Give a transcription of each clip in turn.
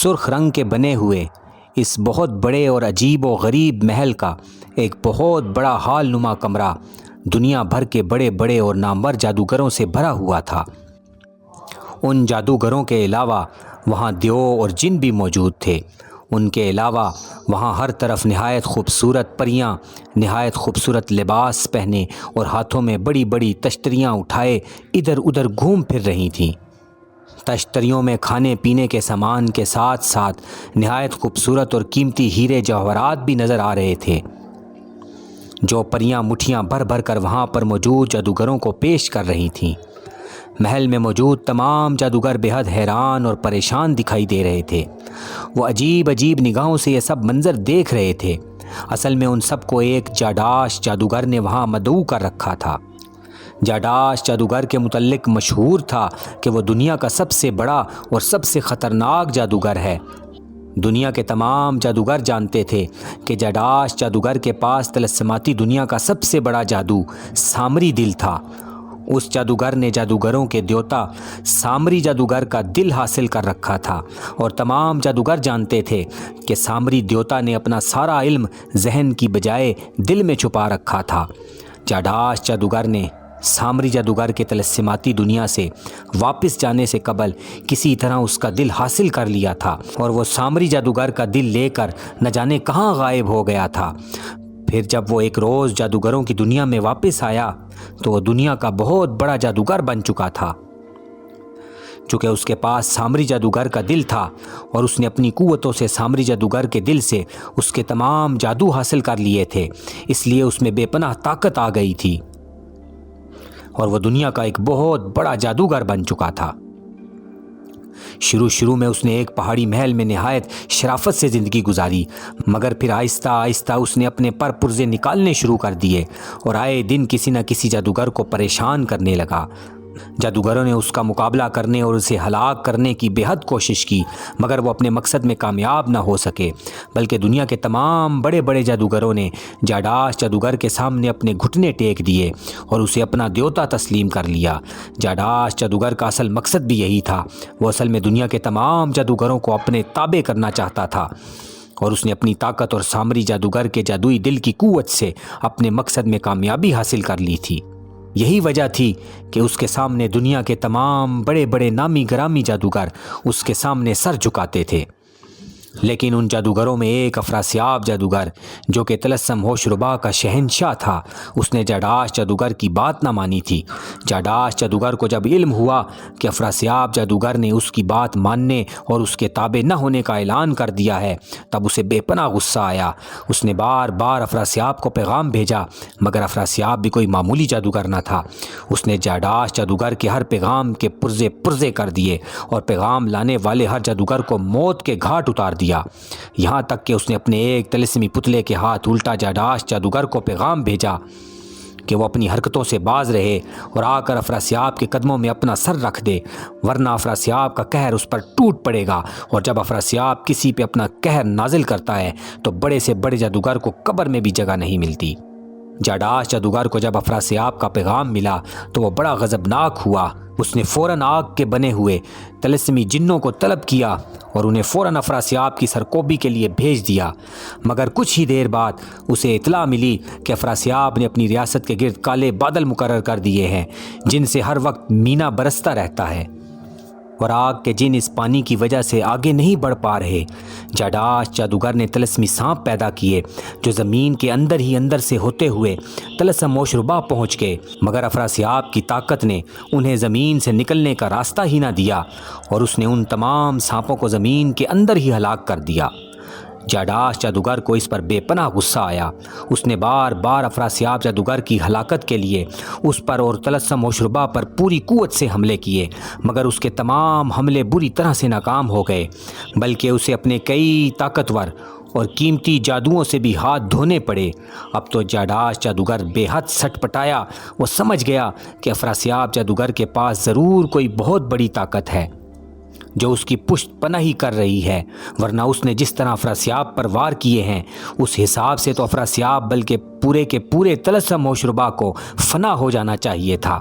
سرخ رنگ کے بنے ہوئے اس بہت بڑے اور عجیب و غریب محل کا ایک بہت بڑا ہال نما کمرہ دنیا بھر کے بڑے بڑے اور نامور جادوگروں سے بھرا ہوا تھا۔ ان جادوگروں کے علاوہ وہاں دیو اور جن بھی موجود تھے۔ ان کے علاوہ وہاں ہر طرف نہایت خوبصورت پریاں نہایت خوبصورت لباس پہنے اور ہاتھوں میں بڑی بڑی تشتریاں اٹھائے ادھر ادھر گھوم پھر رہی تھیں۔ تشتریوں میں کھانے پینے کے سامان کے ساتھ ساتھ نہایت خوبصورت اور قیمتی ہیرے جواہرات بھی نظر آ رہے تھے، جو پریاں مٹھیاں بھر بھر کر وہاں پر موجود جادوگروں کو پیش کر رہی تھیں۔ محل میں موجود تمام جادوگر بے حد حیران اور پریشان دکھائی دے رہے تھے۔ وہ عجیب عجیب نگاہوں سے یہ سب منظر دیکھ رہے تھے۔ اصل میں ان سب کو ایک جاڈاش جادوگر نے وہاں مدعو کر رکھا تھا۔ جاڈاش جادوگر کے متعلق مشہور تھا کہ وہ دنیا کا سب سے بڑا اور سب سے خطرناک جادوگر ہے۔ دنیا کے تمام جادوگر جانتے تھے کہ جاڈاش جادوگر کے پاس طلسماتی دنیا کا سب سے بڑا جادو سامری دل تھا۔ اس جادوگر نے جادوگروں کے دیوتا سامری جادوگر کا دل حاصل کر رکھا تھا، اور تمام جادوگر جانتے تھے کہ سامری دیوتا نے اپنا سارا علم ذہن کی بجائے دل میں چھپا رکھا تھا۔ جاڈاش جادوگر نے سامری جادوگر کے طلسماتی دنیا سے واپس جانے سے قبل کسی طرح اس کا دل حاصل کر لیا تھا، اور وہ سامری جادوگر کا دل لے کر نہ جانے کہاں غائب ہو گیا تھا۔ پھر جب وہ ایک روز جادوگروں کی دنیا میں واپس آیا تو وہ دنیا کا بہت بڑا جادوگر بن چکا تھا۔ چونکہ اس کے پاس سامری جادوگر کا دل تھا اور اس نے اپنی قوتوں سے سامری جادوگر کے دل سے اس کے تمام جادو حاصل کر لیے تھے، اس لیے اس میں بے پناہ طاقت آ گئی تھی اور وہ دنیا کا ایک بہت بڑا جادوگر بن چکا تھا۔ شروع میں اس نے ایک پہاڑی محل میں نہایت شرافت سے زندگی گزاری، مگر پھر آہستہ آہستہ اس نے اپنے پر پرزے نکالنے شروع کر دیے اور آئے دن کسی نہ کسی جادوگر کو پریشان کرنے لگا۔ جادوگروں نے اس کا مقابلہ کرنے اور اسے ہلاک کرنے کی بے حد کوشش کی، مگر وہ اپنے مقصد میں کامیاب نہ ہو سکے، بلکہ دنیا کے تمام بڑے بڑے جادوگروں نے جاڈاش جادوگر کے سامنے اپنے گھٹنے ٹیک دیے اور اسے اپنا دیوتا تسلیم کر لیا۔ جاڈاش جادوگر کا اصل مقصد بھی یہی تھا۔ وہ اصل میں دنیا کے تمام جادوگروں کو اپنے تابع کرنا چاہتا تھا، اور اس نے اپنی طاقت اور سامری جادوگر کے جادوئی دل کی قوت سے اپنے مقصد میں کامیابی حاصل کر لی تھی۔ یہی وجہ تھی کہ اس کے سامنے دنیا کے تمام بڑے بڑے نامی گرامی جادوگر اس کے سامنے سر جھکاتے تھے۔ لیکن ان جادوگروں میں ایک افراسیاب جادوگر جو کہ طلسم ہوش ربا کا شہنشاہ تھا، اس نے جاڈاش جادوگر کی بات نہ مانی تھی۔ جاڈاش جادوگر کو جب علم ہوا کہ افراسیاب جادوگر نے اس کی بات ماننے اور اس کے تابع نہ ہونے کا اعلان کر دیا ہے، تب اسے بے پناہ غصہ آیا۔ اس نے بار بار افراسیاب کو پیغام بھیجا، مگر افراسیاب بھی کوئی معمولی جادوگر نہ تھا۔ اس نے جاڈاش جادوگر کے ہر پیغام کے پرزے پرزے کر دیے اور پیغام لانے والے ہر جادوگر کو موت کے گھاٹ اتار دیا۔ یہاں تک کہ اس نے اپنے ایک طلسمی پتلے کے ہاتھ الٹا جاڈاش جادوگر کو پیغام بھیجا کہ وہ اپنی حرکتوں سے باز رہے اور آ کر افراسیاب کے قدموں میں اپنا سر رکھ دے، ورنہ افراسیاب کا قہر اس پر ٹوٹ پڑے گا، اور جب افراسیاب کسی پہ اپنا قہر نازل کرتا ہے تو بڑے سے بڑے جادوگر کو قبر میں بھی جگہ نہیں ملتی۔ جاڈاش جادوگر کو جب افراسیاب کا پیغام ملا تو وہ بڑا غضبناک ہوا۔ اس نے فوراً آگ کے بنے ہوئے طلسمی جنوں کو طلب کیا اور انہیں فوراً افراسیاب کی سرکوبی کے لیے بھیج دیا، مگر کچھ ہی دیر بعد اسے اطلاع ملی کہ افراسیاب نے اپنی ریاست کے گرد کالے بادل مقرر کر دیے ہیں جن سے ہر وقت مینا برستا رہتا ہے، اور آگ کے جن اس پانی کی وجہ سے آگے نہیں بڑھ پا رہے۔ جاڈاش جادوگر نے طلسمی سانپ پیدا کیے جو زمین کے اندر ہی اندر سے ہوتے ہوئے طلسم موشربا پہنچ گئے، مگر افراسیاب کی طاقت نے انہیں زمین سے نکلنے کا راستہ ہی نہ دیا اور اس نے ان تمام سانپوں کو زمین کے اندر ہی ہلاک کر دیا۔ جاڈاش جادوگر کو اس پر بے پناہ غصہ آیا۔ اس نے بار بار افراسیاب جادوگر کی ہلاکت کے لیے اس پر اور طلسم ہوشربا پر پوری قوت سے حملے کیے، مگر اس کے تمام حملے بری طرح سے ناکام ہو گئے، بلکہ اسے اپنے کئی طاقتور اور قیمتی جادوؤں سے بھی ہاتھ دھونے پڑے۔ اب تو جاڈاش جادوگر بے حد سٹ پٹایا۔ وہ سمجھ گیا کہ افراسیاب جادوگر کے پاس ضرور کوئی بہت بڑی طاقت ہے جو اس کی پشت پناہی کر رہی ہے، ورنہ اس نے جس طرح افراسیاب پر وار کیے ہیں اس حساب سے تو افراسیاب بلکہ پورے کے پورے طلسم ہوشربا کو فنا ہو جانا چاہیے تھا۔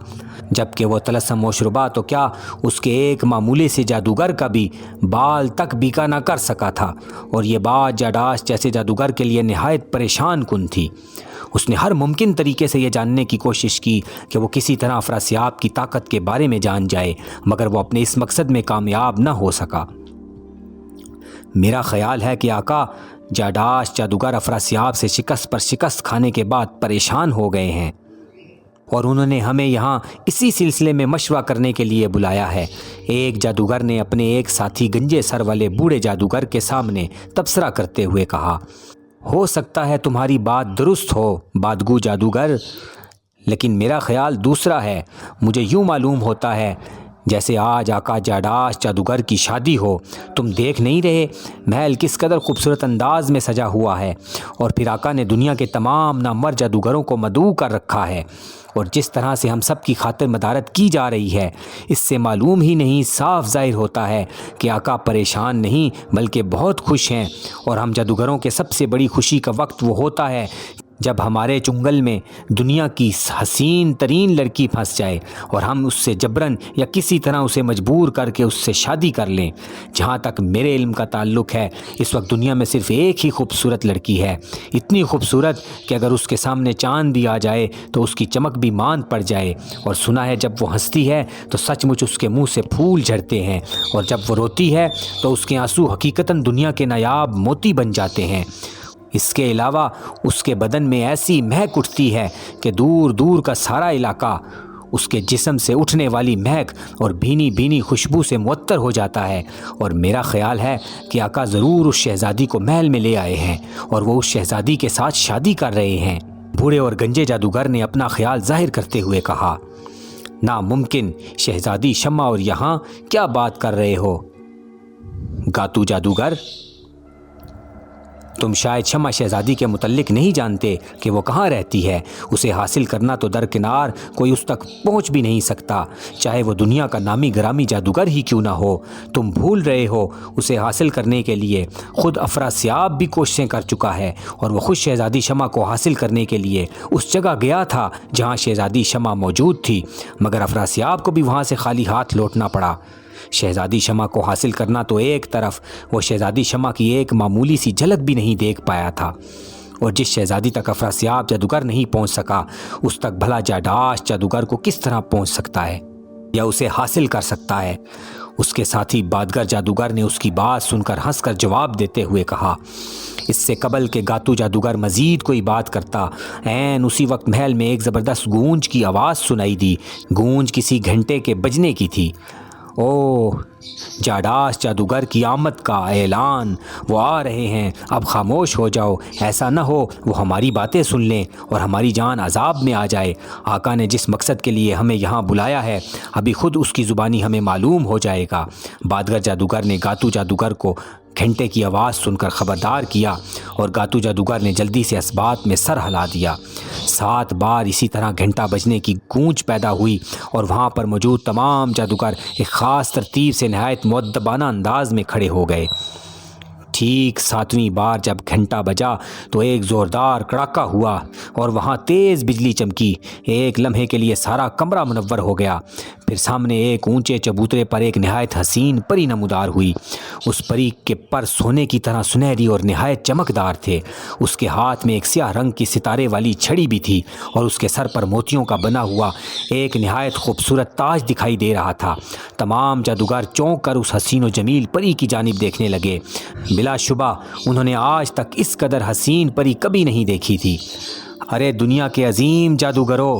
جبکہ وہ طلسم و شربا تو کیا اس کے ایک معمولی سے جادوگر کا بھی بال تک بیکا نہ کر سکا تھا، اور یہ بات جاڈاس جیسے جادوگر کے لیے نہایت پریشان کن تھی۔ اس نے ہر ممکن طریقے سے یہ جاننے کی کوشش کی کہ وہ کسی طرح افراسیاب کی طاقت کے بارے میں جان جائے، مگر وہ اپنے اس مقصد میں کامیاب نہ ہو سکا۔ میرا خیال ہے کہ آقا، جاڈاس جادوگر افراسیاب سے شکست پر شکست کھانے کے بعد پریشان ہو گئے ہیں، اور انہوں نے ہمیں یہاں اسی سلسلے میں مشورہ کرنے کے لیے بلایا ہے۔ ایک جادوگر نے اپنے ایک ساتھی گنجے سر والے بوڑھے جادوگر کے سامنے تبصرہ کرتے ہوئے کہا، ہو سکتا ہے تمہاری بات درست ہو بادگو جادوگر، لیکن میرا خیال دوسرا ہے۔ مجھے یوں معلوم ہوتا ہے جیسے آج آقا جاڈاس جادوگر کی شادی ہو۔ تم دیکھ نہیں رہے محل کس قدر خوبصورت انداز میں سجا ہوا ہے، اور پھر آقا نے دنیا کے تمام نامور جادوگروں کو مدعو کر رکھا ہے، اور جس طرح سے ہم سب کی خاطر مدارت کی جا رہی ہے، اس سے معلوم ہی نہیں صاف ظاہر ہوتا ہے کہ آقا پریشان نہیں بلکہ بہت خوش ہیں، اور ہم جادوگروں کے سب سے بڑی خوشی کا وقت وہ ہوتا ہے جب ہمارے چنگل میں دنیا کی حسین ترین لڑکی پھنس جائے اور ہم اس سے جبراً یا کسی طرح اسے مجبور کر کے اس سے شادی کر لیں۔ جہاں تک میرے علم کا تعلق ہے، اس وقت دنیا میں صرف ایک ہی خوبصورت لڑکی ہے، اتنی خوبصورت کہ اگر اس کے سامنے چاند بھی آ جائے تو اس کی چمک بھی ماند پڑ جائے، اور سنا ہے جب وہ ہنستی ہے تو سچ مچ اس کے منہ سے پھول جھڑتے ہیں، اور جب وہ روتی ہے تو اس کے آنسو حقیقتاً دنیا کے نایاب موتی بن جاتے ہیں۔ اس کے علاوہ اس کے بدن میں ایسی مہک اٹھتی ہے کہ دور دور کا سارا علاقہ اس کے جسم سے اٹھنے والی مہک اور بھینی بھینی خوشبو سے معطر ہو جاتا ہے، اور میرا خیال ہے کہ آقا ضرور اس شہزادی کو محل میں لے آئے ہیں اور وہ اس شہزادی کے ساتھ شادی کر رہے ہیں۔ بوڑھے اور گنجے جادوگر نے اپنا خیال ظاہر کرتے ہوئے کہا، ناممکن، شہزادی شمع اور یہاں کیا بات کر رہے ہو؟ گاتو جادوگر، تم شاید شمع شہزادی کے متعلق نہیں جانتے کہ وہ کہاں رہتی ہے۔ اسے حاصل کرنا تو درکنار کوئی اس تک پہنچ بھی نہیں سکتا، چاہے وہ دنیا کا نامی گرامی جادوگر ہی کیوں نہ ہو۔ تم بھول رہے ہو اسے حاصل کرنے کے لیے خود افراسیاب بھی کوششیں کر چکا ہے، اور وہ خود شہزادی شمع کو حاصل کرنے کے لیے اس جگہ گیا تھا جہاں شہزادی شمع موجود تھی، مگر افراسیاب کو بھی وہاں سے خالی ہاتھ لوٹنا پڑا۔ شہزادی شمع کو حاصل کرنا تو ایک طرف، وہ شہزادی شمع کی ایک معمولی سی جھلک بھی نہیں دیکھ پایا تھا، اور جس شہزادی تک افراسیاب جادوگر نہیں پہنچ سکا، اس تک بھلا جاڈاس جادوگر کو کس طرح پہنچ سکتا ہے یا اسے حاصل کر سکتا ہے؟ اس کے ساتھی بادگر جادوگر نے اس کی بات سن کر ہنس کر جواب دیتے ہوئے کہا۔ اس سے قبل کہ گاتو جادوگر مزید کوئی بات کرتا، عین اسی وقت محل میں ایک زبردست گونج کی آواز سنائی دی۔ گونج کسی گھنٹے کے بجنے کی تھی۔ اوہ، جاڈاس جادوگر کی آمد کا اعلان، وہ آ رہے ہیں، اب خاموش ہو جاؤ، ایسا نہ ہو وہ ہماری باتیں سن لیں اور ہماری جان عذاب میں آ جائے۔ آقا نے جس مقصد کے لیے ہمیں یہاں بلایا ہے، ابھی خود اس کی زبانی ہمیں معلوم ہو جائے گا۔ بادگر جادوگر نے گاتو جادوگر کو گھنٹے کی آواز سن کر خبردار کیا، اور گاتو جادوگر نے جلدی سے اس بات میں سر ہلا دیا۔ 7 بار اسی طرح گھنٹہ بجنے کی گونج پیدا ہوئی، اور وہاں پر موجود تمام جادوگر ایک خاص ترتیب سے نہایت مؤدبانہ انداز میں کھڑے ہو گئے۔ ٹھیک 7ویں بار جب گھنٹہ بجا تو ایک زوردار کڑاکا ہوا اور وہاں تیز بجلی چمکی۔ ایک لمحے کے لیے سارا کمرہ منور ہو گیا۔ پھر سامنے ایک اونچے چبوترے پر ایک نہایت حسین پری نمودار ہوئی۔ اس پری کے پر سونے کی طرح سنہری اور نہایت چمکدار تھے۔ اس کے ہاتھ میں ایک سیاہ رنگ کی ستارے والی چھڑی بھی تھی، اور اس کے سر پر موتیوں کا بنا ہوا ایک نہایت خوبصورت تاج دکھائی دے رہا تھا۔ تمام جادوگر چونک کر اس حسین و جمیل پری کی جانب دیکھنے لگے۔ بلا شبہ انہوں نے آج تک اس قدر حسین پری کبھی نہیں دیکھی تھی۔ ارے دنیا کے عظیم جادوگروں،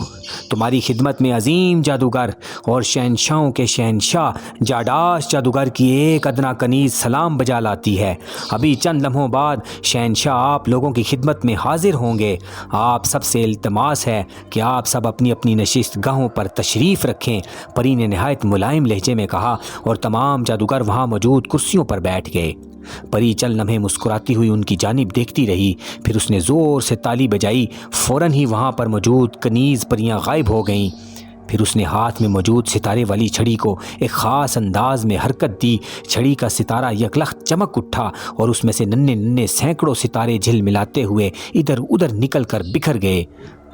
تمہاری خدمت میں عظیم جادوگر اور شہنشاہوں کے شہنشاہ جاڈاس جادوگر کی ایک ادنا کنیز سلام بجا لاتی ہے۔ ابھی چند لمحوں بعد شہنشاہ آپ لوگوں کی خدمت میں حاضر ہوں گے۔ آپ سب سے التماس ہے کہ آپ سب اپنی اپنی نشست گاہوں پر تشریف رکھیں، پری نے نہایت ملائم لہجے میں کہا، اور تمام جادوگر وہاں موجود کرسیوں پر بیٹھ گئے۔ پری چند لمحے مسکراتی ہوئی ان کی جانب دیکھتی رہی، پھر اس نے زور سے تالی بجائی۔ فوراً ہی وہاں پر موجود کنیز پریاں غائب ہو گئیں۔ پھر اس نے ہاتھ میں موجود ستارے والی چھڑی کو ایک خاص انداز میں حرکت دی۔ چھڑی کا ستارہ یکلخت چمک اٹھا، اور اس میں سے ننھے ننھے سینکڑوں ستارے جھل ملاتے ہوئے ادھر ادھر نکل کر بکھر گئے۔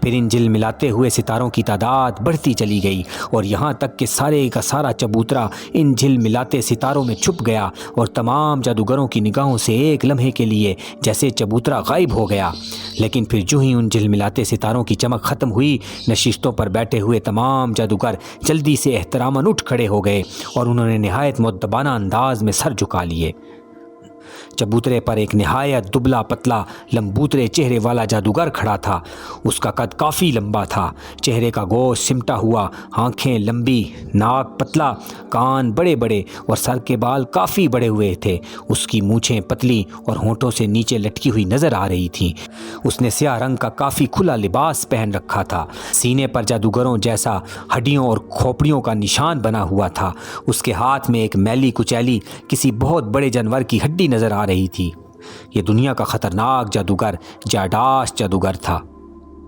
پھر ان جل ملاتے ہوئے ستاروں کی تعداد بڑھتی چلی گئی اور یہاں تک کہ سارے کا سارا چبوترا ان جل ملاتے ستاروں میں چھپ گیا اور تمام جادوگروں کی نگاہوں سے ایک لمحے کے لیے جیسے چبوترا غائب ہو گیا۔ لیکن پھر جو ہی ان جل ملاتے ستاروں کی چمک ختم ہوئی، نشستوں پر بیٹھے ہوئے تمام جادوگر جلدی سے احتراماً اٹھ کھڑے ہو گئے اور انہوں نے نہایت مؤدبانہ انداز میں سر جھکا لیے۔ چبوترے پر ایک نہایت دبلا پتلا لمبوترے چہرے والا جادوگر کھڑا تھا۔ اس کا قد کافی لمبا تھا، چہرے کا گوشت سمٹا ہوا، آنکھیں لمبی، ناک پتلا، کان بڑے بڑے اور سر کے بال کافی بڑے ہوئے تھے۔ اس کی مونچھیں پتلی اور ہونٹوں سے نیچے لٹکی ہوئی نظر آ رہی تھیں۔ اس نے سیاہ رنگ کا کافی کھلا لباس پہن رکھا تھا، سینے پر جادوگروں جیسا ہڈیوں اور کھوپڑیوں کا نشان بنا ہوا تھا۔ اس کے ہاتھ میں ایک میلی کچیلی کسی بہت بڑے جانور کی ہڈی نظر آ رہی تھی۔ یہ دنیا کا خطرناک جادوگر جاڈاس جادوگر تھا۔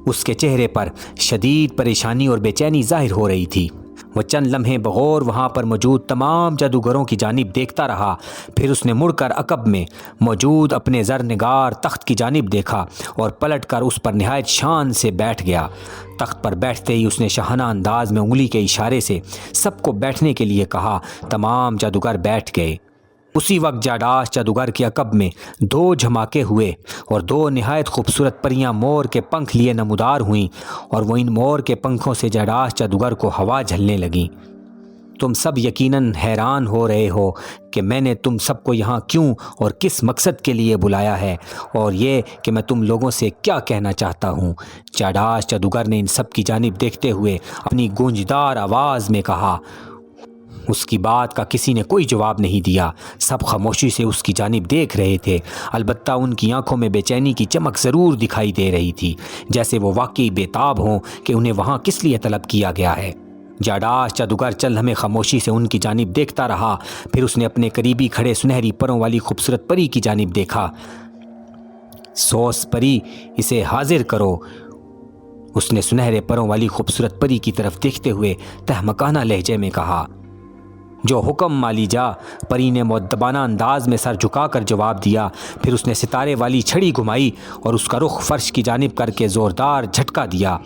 اس کے چہرے پر شدید پریشانی اور بے چینی ظاہر ہو رہی تھی۔ وہ چند لمحے بغور وہاں پر موجود تمام جادوگروں کی جانب دیکھتا رہا، پھر اس نے مڑ کر عقب میں موجود اپنے زرنگار تخت کی جانب دیکھا اور پلٹ کر اس پر نہایت شان سے بیٹھ گیا۔ تخت پر بیٹھتے ہی اس نے شاہانہ انداز میں انگلی کے اشارے سے سب کو بیٹھنے کے لیے کہا۔ تمام جادوگر بیٹھ گئے۔ اسی وقت جاڈاس جادوگر کے عقب میں دو جھماکے ہوئے اور دو نہایت خوبصورت پریاں مور کے پنکھ لیے نمودار ہوئیں اور وہ ان مور کے پنکھوں سے جاڈاس جادوگر کو ہوا جھلنے لگیں۔ تم سب یقیناً حیران ہو رہے ہو کہ میں نے تم سب کو یہاں کیوں اور کس مقصد کے لیے بلایا ہے اور یہ کہ میں تم لوگوں سے کیا کہنا چاہتا ہوں۔ جاڈاس جادوگر نے ان سب کی جانب دیکھتے ہوئے اپنی گونجدار آواز میں کہا۔ اس کی بات کا کسی نے کوئی جواب نہیں دیا، سب خاموشی سے اس کی جانب دیکھ رہے تھے۔ البتہ ان کی آنکھوں میں بے چینی کی چمک ضرور دکھائی دے رہی تھی، جیسے وہ واقعی بے تاب ہوں کہ انہیں وہاں کس لیے طلب کیا گیا ہے۔ جاڈاس جادوگر چند لمحے خاموشی سے ان کی جانب دیکھتا رہا، پھر اس نے اپنے قریبی کھڑے سنہری پروں والی خوبصورت پری کی جانب دیکھا۔ سوس پری، اسے حاضر کرو۔ اس نے سنہرے پروں والی خوبصورت پری کی طرف دیکھتے ہوئے تہمکانہ لہجے میں کہا۔ جو حکم مالی جا، پری نے مؤدبانہ انداز میں سر جھکا کر جواب دیا۔ پھر اس نے ستارے والی چھڑی گھمائی اور اس کا رخ فرش کی جانب کر کے زوردار جھٹکا دیا۔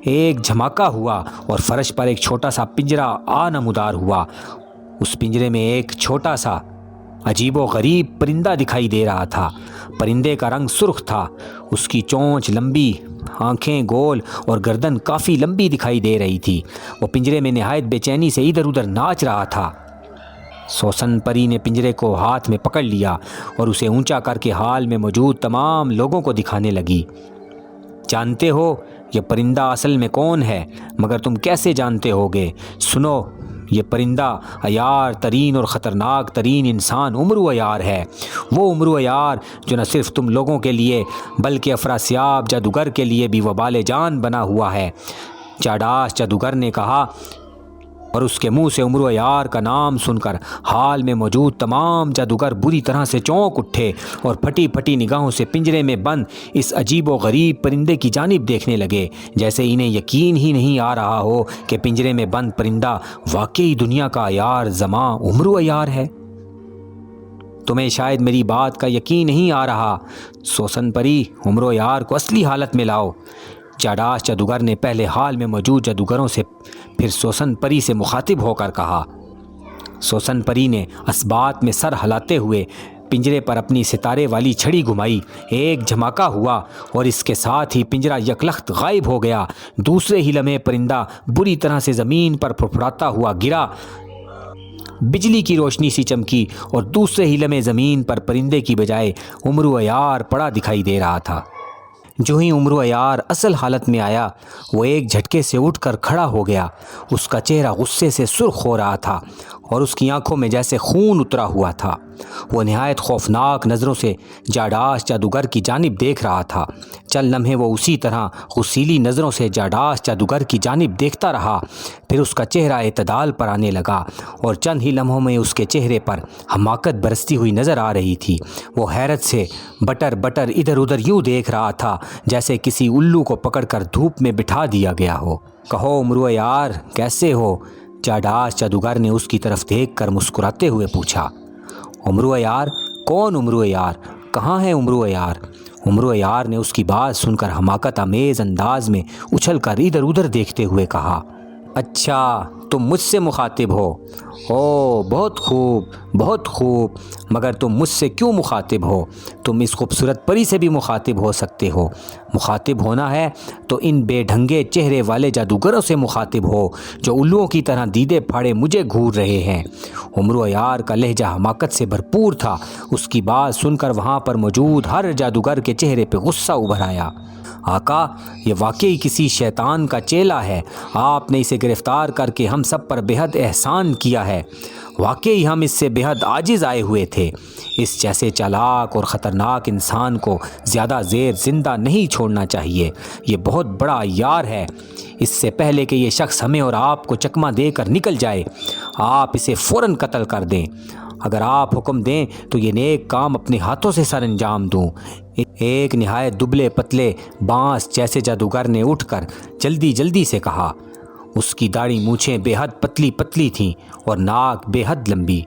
ایک جھماکہ ہوا اور فرش پر ایک چھوٹا سا پنجرا آ نمودار ہوا۔ اس پنجرے میں ایک چھوٹا سا عجیب و غریب پرندہ دکھائی دے رہا تھا۔ پرندے کا رنگ سرخ تھا، اس کی چونچ لمبی، آنکھیں گول اور گردن کافی لمبی دکھائی دے رہی تھی۔ وہ پنجرے میں نہایت بے چینی سے ادھر ادھر ناچ رہا تھا۔ سوسن پری نے پنجرے کو ہاتھ میں پکڑ لیا اور اسے اونچا کر کے حال میں موجود تمام لوگوں کو دکھانے لگی۔ جانتے ہو یہ پرندہ اصل میں کون ہے؟ مگر تم کیسے جانتے ہوگے؟ سنو، یہ پرندہ عیار ترین اور خطرناک ترین انسان امرو عیار ہے۔ وہ امرو عیار جو نہ صرف تم لوگوں کے لیے بلکہ افراسیاب جادوگر کے لیے بھی وبال جان بنا ہوا ہے۔ جاڈاس جادوگر نے کہا، اور اس کے منہ سے امرو عیار کا نام سن کر حال میں موجود تمام جادوگر بری طرح سے چونک اٹھے اور پھٹی پھٹی نگاہوں سے پنجرے میں بند اس عجیب و غریب پرندے کی جانب دیکھنے لگے، جیسے انہیں یقین ہی نہیں آ رہا ہو کہ پنجرے میں بند پرندہ واقعی دنیا کا عیار زماں امرو عیار ہے۔ تمہیں شاید میری بات کا یقین نہیں آ رہا۔ سوسن پری، امرو عیار کو اصلی حالت میں لاؤ۔ جاڈاس جادوگر نے پہلے حال میں موجود جادوگروں سے پھر سوسن پری سے مخاطب ہو کر کہا۔ سوسن پری نے اسبات میں سر ہلاتے ہوئے پنجرے پر اپنی ستارے والی چھڑی گھمائی۔ ایک جھماکہ ہوا اور اس کے ساتھ ہی پنجرا یکلخت غائب ہو گیا۔ دوسرے ہی لمحے پرندہ بری طرح سے زمین پر پھڑپھڑاتا ہوا گرا، بجلی کی روشنی سی چمکی اور دوسرے ہی لمحے زمین پر پرندے کی بجائے امرو عیار پڑا دکھائی دے رہا تھا۔ جو ہی امرو عیار اصل حالت میں آیا، وہ ایک جھٹکے سے اٹھ کر کھڑا ہو گیا۔ اس کا چہرہ غصے سے سرخ ہو رہا تھا اور اس کی آنکھوں میں جیسے خون اترا ہوا تھا۔ وہ نہایت خوفناک نظروں سے جاڈاس جادوگر کی جانب دیکھ رہا تھا۔ چند لمحے وہ اسی طرح غصیلی نظروں سے جاڈاس جادوگر کی جانب دیکھتا رہا، پھر اس کا چہرہ اعتدال پر آنے لگا اور چند ہی لمحوں میں اس کے چہرے پر حماقت برستی ہوئی نظر آ رہی تھی۔ وہ حیرت سے بٹر بٹر ادھر ادھر یوں دیکھ رہا تھا جیسے کسی الو کو پکڑ کر دھوپ میں بٹھا دیا گیا ہو۔ کہو امرو عیار، کیسے ہو؟ جاڈاس جادوگر نے اس کی طرف دیکھ کر مسکراتے ہوئے پوچھا۔ امرو عیار؟ کون امرو عیار؟ کہاں ہے عمرو عیار؟ عمرو عیار نے اس کی بات سن کر حماقت آمیز انداز میں اچھل کر ادھر ادھر دیکھتے ہوئے کہا، اچھا تم مجھ سے مخاطب ہو؟ او بہت خوب بہت خوب، مگر تم مجھ سے کیوں مخاطب ہو؟ تم اس خوبصورت پری سے بھی مخاطب ہو سکتے ہو۔ مخاطب ہونا ہے تو ان بے ڈھنگے چہرے والے جادوگروں سے مخاطب ہو جو الوؤں کی طرح دیدے پھاڑے مجھے گھور رہے ہیں۔ عمرو عیار کا لہجہ حماقت سے بھرپور تھا۔ اس کی بات سن کر وہاں پر موجود ہر جادوگر کے چہرے پہ غصہ ابھر آیا۔ آقا، یہ واقعی کسی شیطان کا چیلا ہے۔ آپ نے اسے گرفتار کر کے ہم سب پر بے حد احسان کیا ہے۔ واقعی ہم اس سے بے حد عاجز آئے ہوئے تھے۔ اس جیسے چالاک اور خطرناک انسان کو زیادہ دیر زندہ نہیں چھوڑنا چاہیے۔ یہ بہت بڑا عیار ہے۔ اس سے پہلے کہ یہ شخص ہمیں اور آپ کو چکمہ دے کر نکل جائے، آپ اسے فوراً قتل کر دیں۔ اگر آپ حکم دیں تو یہ نیک کام اپنے ہاتھوں سے سر انجام دوں۔ ایک نہایت دبلے پتلے بانس جیسے جادوگر نے اٹھ کر جلدی جلدی سے کہا۔ اس کی داڑھی مونچھیں بے حد پتلی پتلی تھیں اور ناک بے حد لمبی۔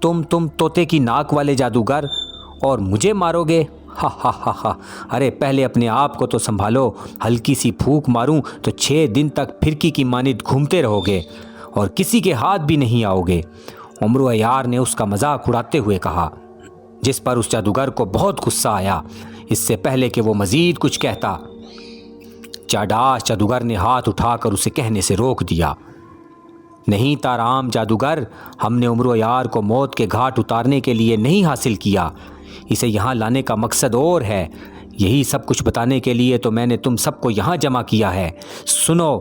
تم طوطے کی ناک والے جادوگر، اور مجھے مارو گے؟ ہا ہا ہا ہا، ارے پہلے اپنے آپ کو تو سنبھالو۔ ہلکی سی پھونک ماروں تو 6 دن تک پھرکی کی مانند گھومتے رہو گے اور کسی کے ہاتھ بھی نہیں آؤ گے۔ عمرو عیار نے اس کا مذاق اڑاتے ہوئے کہا، جس پر اس جادوگر کو بہت غصہ آیا۔ اس سے پہلے کہ وہ مزید کچھ کہتا، چاڈاش جادوگر نے ہاتھ اٹھا کر اسے کہنے سے روک دیا۔ نہیں تارام جادوگر، ہم نے عمرو عیار کو موت کے گھاٹ اتارنے کے لیے نہیں حاصل کیا۔ اسے یہاں لانے کا مقصد اور ہے۔ یہی سب کچھ بتانے کے لیے تو میں نے تم سب کو یہاں جمع کیا ہے۔ سنو،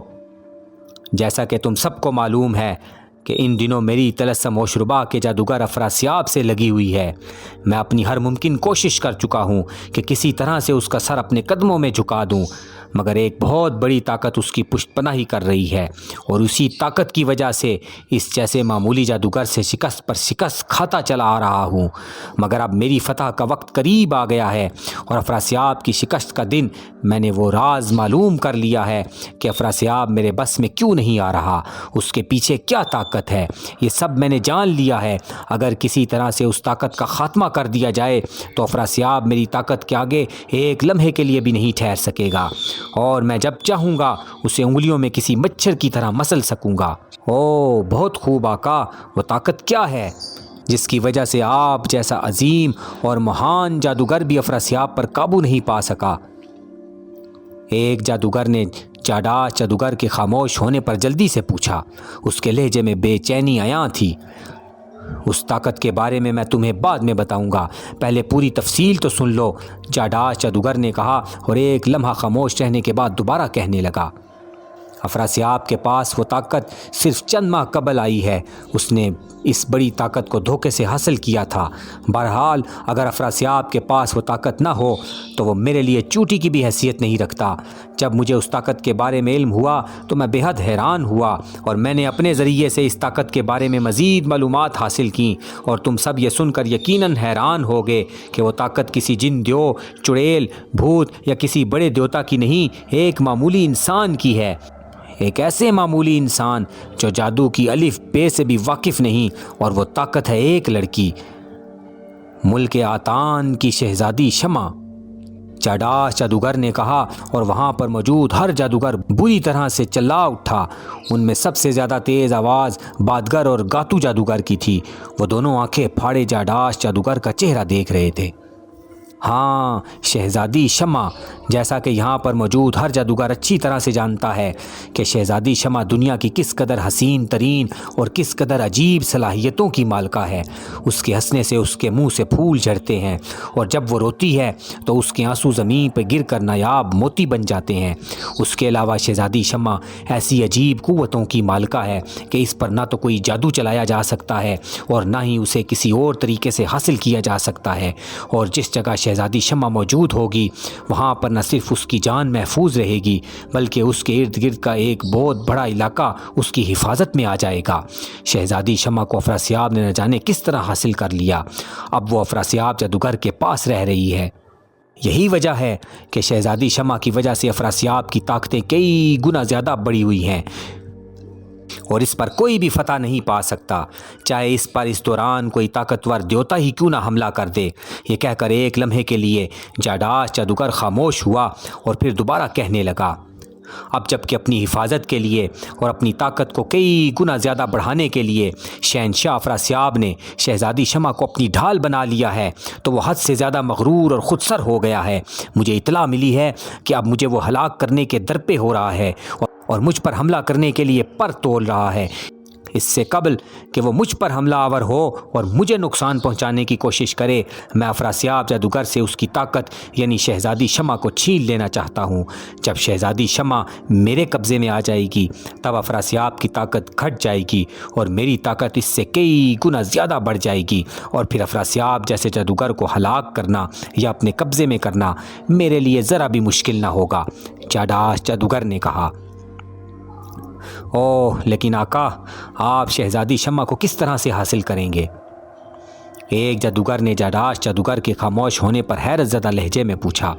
جیسا کہ تم سب کو معلوم ہے کہ ان دنوں میری طلسم و شربا کے جادوگر افراسیاب سے لگی ہوئی ہے۔ میں اپنی ہر ممکن کوشش کر چکا ہوں کہ کسی طرح سے اس کا سر اپنے قدموں میں جھکا دوں، مگر ایک بہت بڑی طاقت اس کی پشت پناہی کر رہی ہے، اور اسی طاقت کی وجہ سے اس جیسے معمولی جادوگر سے شکست پر شکست کھاتا چلا آ رہا ہوں۔ مگر اب میری فتح کا وقت قریب آ گیا ہے، اور افراسیاب کی شکست کا دن میں نے وہ راز معلوم کر لیا ہے کہ افراسیاب میرے بس میں کیوں نہیں آ رہا، اس کے پیچھے کیا طاقت ہے، یہ سب میں نے جان لیا ہے۔ اگر کسی طرح سے اس طاقت کا خاتمہ کر دیا جائے تو افراسیاب میری طاقت کے آگے ایک لمحے کے لیے بھی نہیں ٹھہر سکے گا، اور میں جب چاہوں گا اسے انگلیوں میں کسی مچھر کی طرح مسل سکوں گا۔ او بہت خوب آقا، وہ طاقت کیا ہے جس کی وجہ سے آپ جیسا عظیم اور مہان جادوگر بھی افراسیاب پر قابو نہیں پا سکا؟ ایک جادوگر نے چاڈاش جادوگر کے خاموش ہونے پر جلدی سے پوچھا۔ اس کے لہجے میں بے چینی عیاں تھی۔ اس طاقت کے بارے میں تمہیں بعد میں بتاؤں گا، پہلے پوری تفصیل تو سن لو، چاڈاش جادوگر نے کہا، اور ایک لمحہ خاموش رہنے کے بعد دوبارہ کہنے لگا۔ افراسیاب کے پاس وہ طاقت صرف چند ماہ قبل آئی ہے۔ اس نے اس بڑی طاقت کو دھوکے سے حاصل کیا تھا۔ بہرحال اگر افراسیاب کے پاس وہ طاقت نہ ہو تو وہ میرے لیے چوٹی کی بھی حیثیت نہیں رکھتا۔ جب مجھے اس طاقت کے بارے میں علم ہوا تو میں بے حد حیران ہوا، اور میں نے اپنے ذریعے سے اس طاقت کے بارے میں مزید معلومات حاصل کیں، اور تم سب یہ سن کر یقیناً حیران ہوگے کہ وہ طاقت کسی جن دیو، چڑیل، بھوت یا کسی بڑے دیوتا کی نہیں، ایک معمولی انسان کی ہے۔ ایک ایسے معمولی انسان جو جادو کی الف بے سے بھی واقف نہیں، اور وہ طاقت ہے ایک لڑکی، ملک آتان کی شہزادی شمع۔ چاڈاش جادوگر نے کہا، اور وہاں پر موجود ہر جادوگر بری طرح سے چلا اٹھا۔ ان میں سب سے زیادہ تیز آواز بادگر اور گاتو جادوگر کی تھی۔ وہ دونوں آنکھیں پھاڑے چاڈاش جادوگر کا چہرہ دیکھ رہے تھے۔ ہاں، شہزادی شمع، جیسا کہ یہاں پر موجود ہر جادوگر اچھی طرح سے جانتا ہے کہ شہزادی شمع دنیا کی کس قدر حسین ترین اور کس قدر عجیب صلاحیتوں کی مالکہ ہے۔ اس کے ہنسنے سے اس کے منہ سے پھول جھڑتے ہیں، اور جب وہ روتی ہے تو اس کے آنسو زمین پہ گر کر نایاب موتی بن جاتے ہیں۔ اس کے علاوہ شہزادی شمع ایسی عجیب قوتوں کی مالکہ ہے کہ اس پر نہ تو کوئی جادو چلایا جا سکتا ہے، اور نہ ہی اسے کسی اور طریقے سے حاصل کیا جا سکتا ہے، اور جس جگہ شہزادی شمع موجود ہوگی وہاں پر نہ صرف اس کی جان محفوظ رہے گی بلکہ اس کے ارد گرد کا ایک بہت بڑا علاقہ اس کی حفاظت میں آ جائے گا۔ شہزادی شمع کو افراسیاب نے نہ جانے کس طرح حاصل کر لیا۔ اب وہ افراسیاب جادوگر کے پاس رہ رہی ہے۔ یہی وجہ ہے کہ شہزادی شمع کی وجہ سے افراسیاب کی طاقتیں کئی گنا زیادہ بڑھی ہوئی ہیں۔ اور اس پر کوئی بھی فتح نہیں پا سکتا، چاہے اس پر اس دوران کوئی طاقتور دیوتا ہی کیوں نہ حملہ کر دے۔ یہ کہہ کر ایک لمحے کے لیے جاداش جادوگر خاموش ہوا اور پھر دوبارہ کہنے لگا۔ اب جب کہ اپنی حفاظت کے لیے اور اپنی طاقت کو کئی گنا زیادہ بڑھانے کے لیے شہنشاہ افراسیاب نے شہزادی شمع کو اپنی ڈھال بنا لیا ہے تو وہ حد سے زیادہ مغرور اور خود سر ہو گیا ہے۔ مجھے اطلاع ملی ہے کہ اب مجھے وہ ہلاک کرنے کے درپے ہو رہا ہے اور مجھ پر حملہ کرنے کے لیے پر تول رہا ہے۔ اس سے قبل کہ وہ مجھ پر حملہ آور ہو اور مجھے نقصان پہنچانے کی کوشش کرے، میں افراسیاب جادوگر سے اس کی طاقت یعنی شہزادی شمع کو چھین لینا چاہتا ہوں۔ جب شہزادی شمع میرے قبضے میں آ جائے گی تب افراسیاب کی طاقت گھٹ جائے گی اور میری طاقت اس سے کئی گنا زیادہ بڑھ جائے گی، اور پھر افراسیاب جیسے جادوگر کو ہلاک کرنا یا اپنے قبضے میں کرنا میرے لیے ذرا بھی مشکل نہ ہوگا۔ جاداش جادوگر نے کہا۔ اوہ لیکن آقا، آپ شہزادی شمع کو کس طرح سے حاصل کریں گے؟ ایک جادوگر نے جاداش جادوگر کے خاموش ہونے پر حیرت زدہ لہجے میں پوچھا۔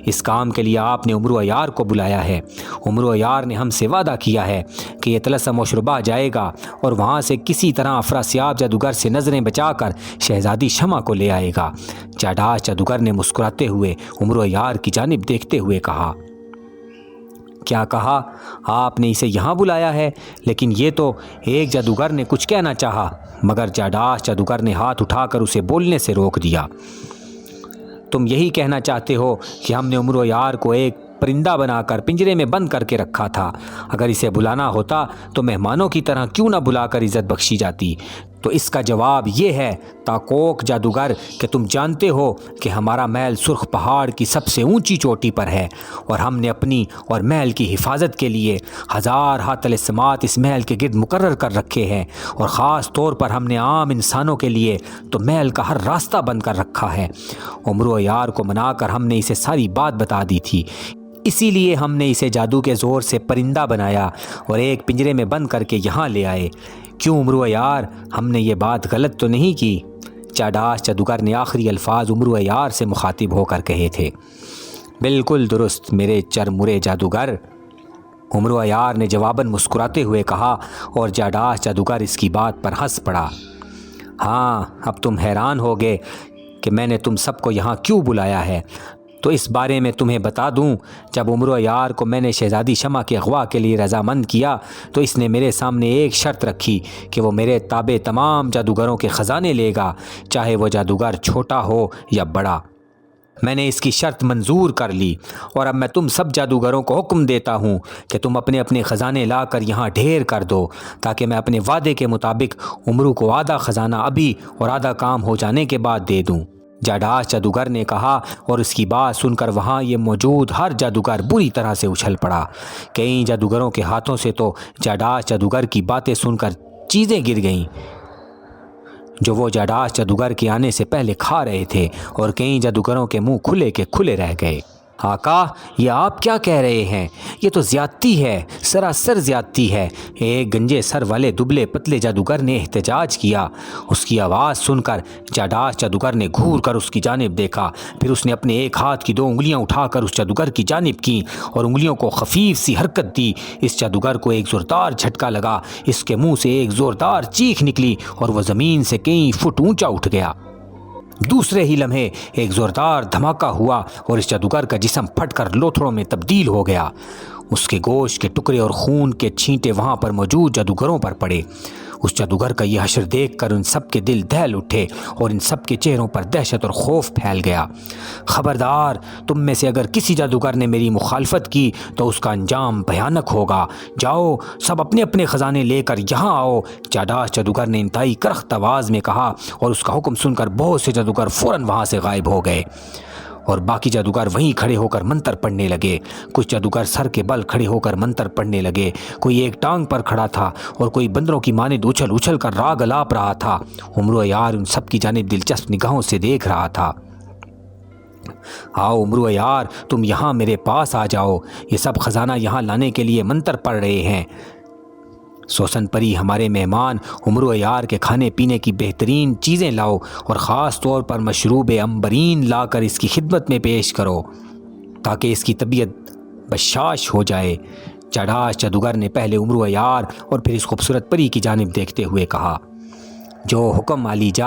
اس کام کے لیے آپ نے عمرو عیار کو بلایا ہے۔ عمرو عیار نے ہم سے وعدہ کیا ہے کہ یہ طلسم مشربہ جائے گا اور وہاں سے کسی طرح افراسیاب جادوگر سے نظریں بچا کر شہزادی شمع کو لے آئے گا۔ جاداش جادوگر نے مسکراتے ہوئے عمرو عیار کی جانب دیکھتے ہوئے کہا۔ کیا کہا؟ آپ نے اسے یہاں بلایا ہے؟ لیکن یہ تو ایک جادوگر نے کچھ کہنا چاہا، مگر جاداش جادوگر نے ہاتھ اٹھا کر اسے بولنے سے روک دیا۔ تم یہی کہنا چاہتے ہو کہ ہم نے عمرو عیار کو ایک پرندہ بنا کر پنجرے میں بند کر کے رکھا تھا؟ اگر اسے بلانا ہوتا تو مہمانوں کی طرح کیوں نہ بلا کر عزت بخشی جاتی؟ تو اس کا جواب یہ ہے تاکوک جادوگر کہ تم جانتے ہو کہ ہمارا محل سرخ پہاڑ کی سب سے اونچی چوٹی پر ہے، اور ہم نے اپنی اور محل کی حفاظت کے لیے 1000 طلسمات اس محل کے گرد مقرر کر رکھے ہیں، اور خاص طور پر ہم نے عام انسانوں کے لیے تو محل کا ہر راستہ بند کر رکھا ہے۔ عمرو عیار کو منا کر ہم نے اسے ساری بات بتا دی تھی، اسی لیے ہم نے اسے جادو کے زور سے پرندہ بنایا اور ایک پنجرے میں بند کر کے یہاں لے آئے۔ کیوں عمرو عیار، ہم نے یہ بات غلط تو نہیں کی؟ جاداش جادوگر نے آخری الفاظ عمرو عیار سے مخاطب ہو کر کہے تھے۔ بالکل درست میرے چرمرے جادوگر، عمرو عیار نے جواباً مسکراتے ہوئے کہا، اور جاداش جادوگر اس کی بات پر ہنس پڑا۔ ہاں، اب تم حیران ہوگے کہ میں نے تم سب کو یہاں کیوں بلایا ہے، تو اس بارے میں تمہیں بتا دوں۔ جب عمرو عیار کو میں نے شہزادی شمع کے اغوا کے لیے رضامند کیا تو اس نے میرے سامنے ایک شرط رکھی کہ وہ میرے تابع تمام جادوگروں کے خزانے لے گا، چاہے وہ جادوگر چھوٹا ہو یا بڑا۔ میں نے اس کی شرط منظور کر لی، اور اب میں تم سب جادوگروں کو حکم دیتا ہوں کہ تم اپنے اپنے خزانے لا کر یہاں ڈھیر کر دو، تاکہ میں اپنے وعدے کے مطابق عمرو کو آدھا خزانہ ابھی اور آدھا کام ہو جانے کے بعد دے دوں۔ جاداش جادوگر نے کہا، اور اس کی بات سن کر وہاں یہ موجود ہر جادوگر بری طرح سے اچھل پڑا۔ کئی جادوگروں کے ہاتھوں سے تو جاداش جادوگر کی باتیں سن کر چیزیں گر گئیں جو وہ جاداش جادوگر کے آنے سے پہلے کھا رہے تھے، اور کئی جادوگروں کے منہ کھلے کے کھلے رہ گئے۔ آقا، یہ آپ کیا کہہ رہے ہیں؟ یہ تو زیادتی ہے، سراسر زیادتی ہے۔ ایک گنجے سر والے دبلے پتلے جادوگر نے احتجاج کیا۔ اس کی آواز سن کر جاداش جادوگر نے گھور کر اس کی جانب دیکھا، پھر اس نے اپنے ایک ہاتھ کی 2 انگلیاں اٹھا کر اس جادوگر کی جانب کیں اور انگلیوں کو خفیف سی حرکت دی۔ اس جادوگر کو ایک زوردار جھٹکا لگا، اس کے منہ سے ایک زوردار چیخ نکلی اور وہ زمین سے کئی فٹ اونچا اٹھ گیا۔ دوسرے ہی لمحے ایک زوردار دھماکہ ہوا اور اس جادوگر کا جسم پھٹ کر لوتھڑوں میں تبدیل ہو گیا۔ اس کے گوشت کے ٹکڑے اور خون کے چھینٹے وہاں پر موجود جادوگروں پر پڑے۔ اس جادوگر کا یہ حشر دیکھ کر ان سب کے دل دہل اٹھے اور ان سب کے چہروں پر دہشت اور خوف پھیل گیا۔ خبردار، تم میں سے اگر کسی جادوگر نے میری مخالفت کی تو اس کا انجام بھیانک ہوگا۔ جاؤ، سب اپنے اپنے خزانے لے کر یہاں آؤ، جاداش جادوگر نے انتہائی کرخت آواز میں کہا، اور اس کا حکم سن کر بہت سے جادوگر فوراً وہاں سے غائب ہو گئے اور باقی جادوگر وہیں کھڑے ہو کر منتر پڑھنے لگے۔ کچھ جادوگر سر کے بل کھڑے ہو کر منتر پڑھنے لگے، کوئی ایک ٹانگ پر کھڑا تھا اور کوئی بندروں کی مانند اچھل اچھل کر راگ الاپ رہا تھا۔ عمرو عیار ان سب کی جانب دلچسپ نگاہوں سے دیکھ رہا تھا۔ آؤ عمرو عیار، تم یہاں میرے پاس آ جاؤ، یہ سب خزانہ یہاں لانے کے لیے منتر پڑھ رہے ہیں۔ سوسن پری، ہمارے مہمان عمرو عیار کے کھانے پینے کی بہترین چیزیں لاؤ اور خاص طور پر مشروب امبرین لا کر اس کی خدمت میں پیش کرو تاکہ اس کی طبیعت بشاش ہو جائے۔ چاڈاش جادوگر نے پہلے عمرو عیار اور پھر اس خوبصورت پری کی جانب دیکھتے ہوئے کہا، جو حکم علی جا۔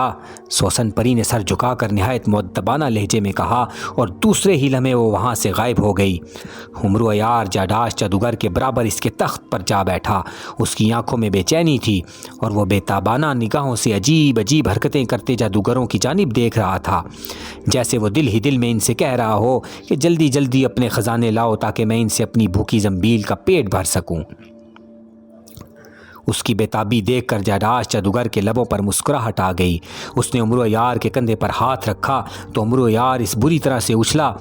سوسن پری نے سر جھکا کر نہایت مؤدبانہ لہجے میں کہا اور دوسرے ہی لمحے وہ وہاں سے غائب ہو گئی۔ عمرو عیار چاڈاش جادوگر کے برابر اس کے تخت پر جا بیٹھا۔ اس کی آنکھوں میں بے چینی تھی اور وہ بے تابانہ نگاہوں سے عجیب عجیب حرکتیں کرتے جادوگروں کی جانب دیکھ رہا تھا، جیسے وہ دل ہی دل میں ان سے کہہ رہا ہو کہ جلدی جلدی اپنے خزانے لاؤ تاکہ میں ان سے اپنی بھوکی زنبیل کا پیٹ بھر سکوں۔ اس کی بےتابی دیکھ کر چاڈاش جادوگر کے لبوں پر مسکراہٹ آ گئی۔ اس نے عمرو عیار کے کندھے پر ہاتھ رکھا تو عمرو عیار اس بری طرح سے اچھلا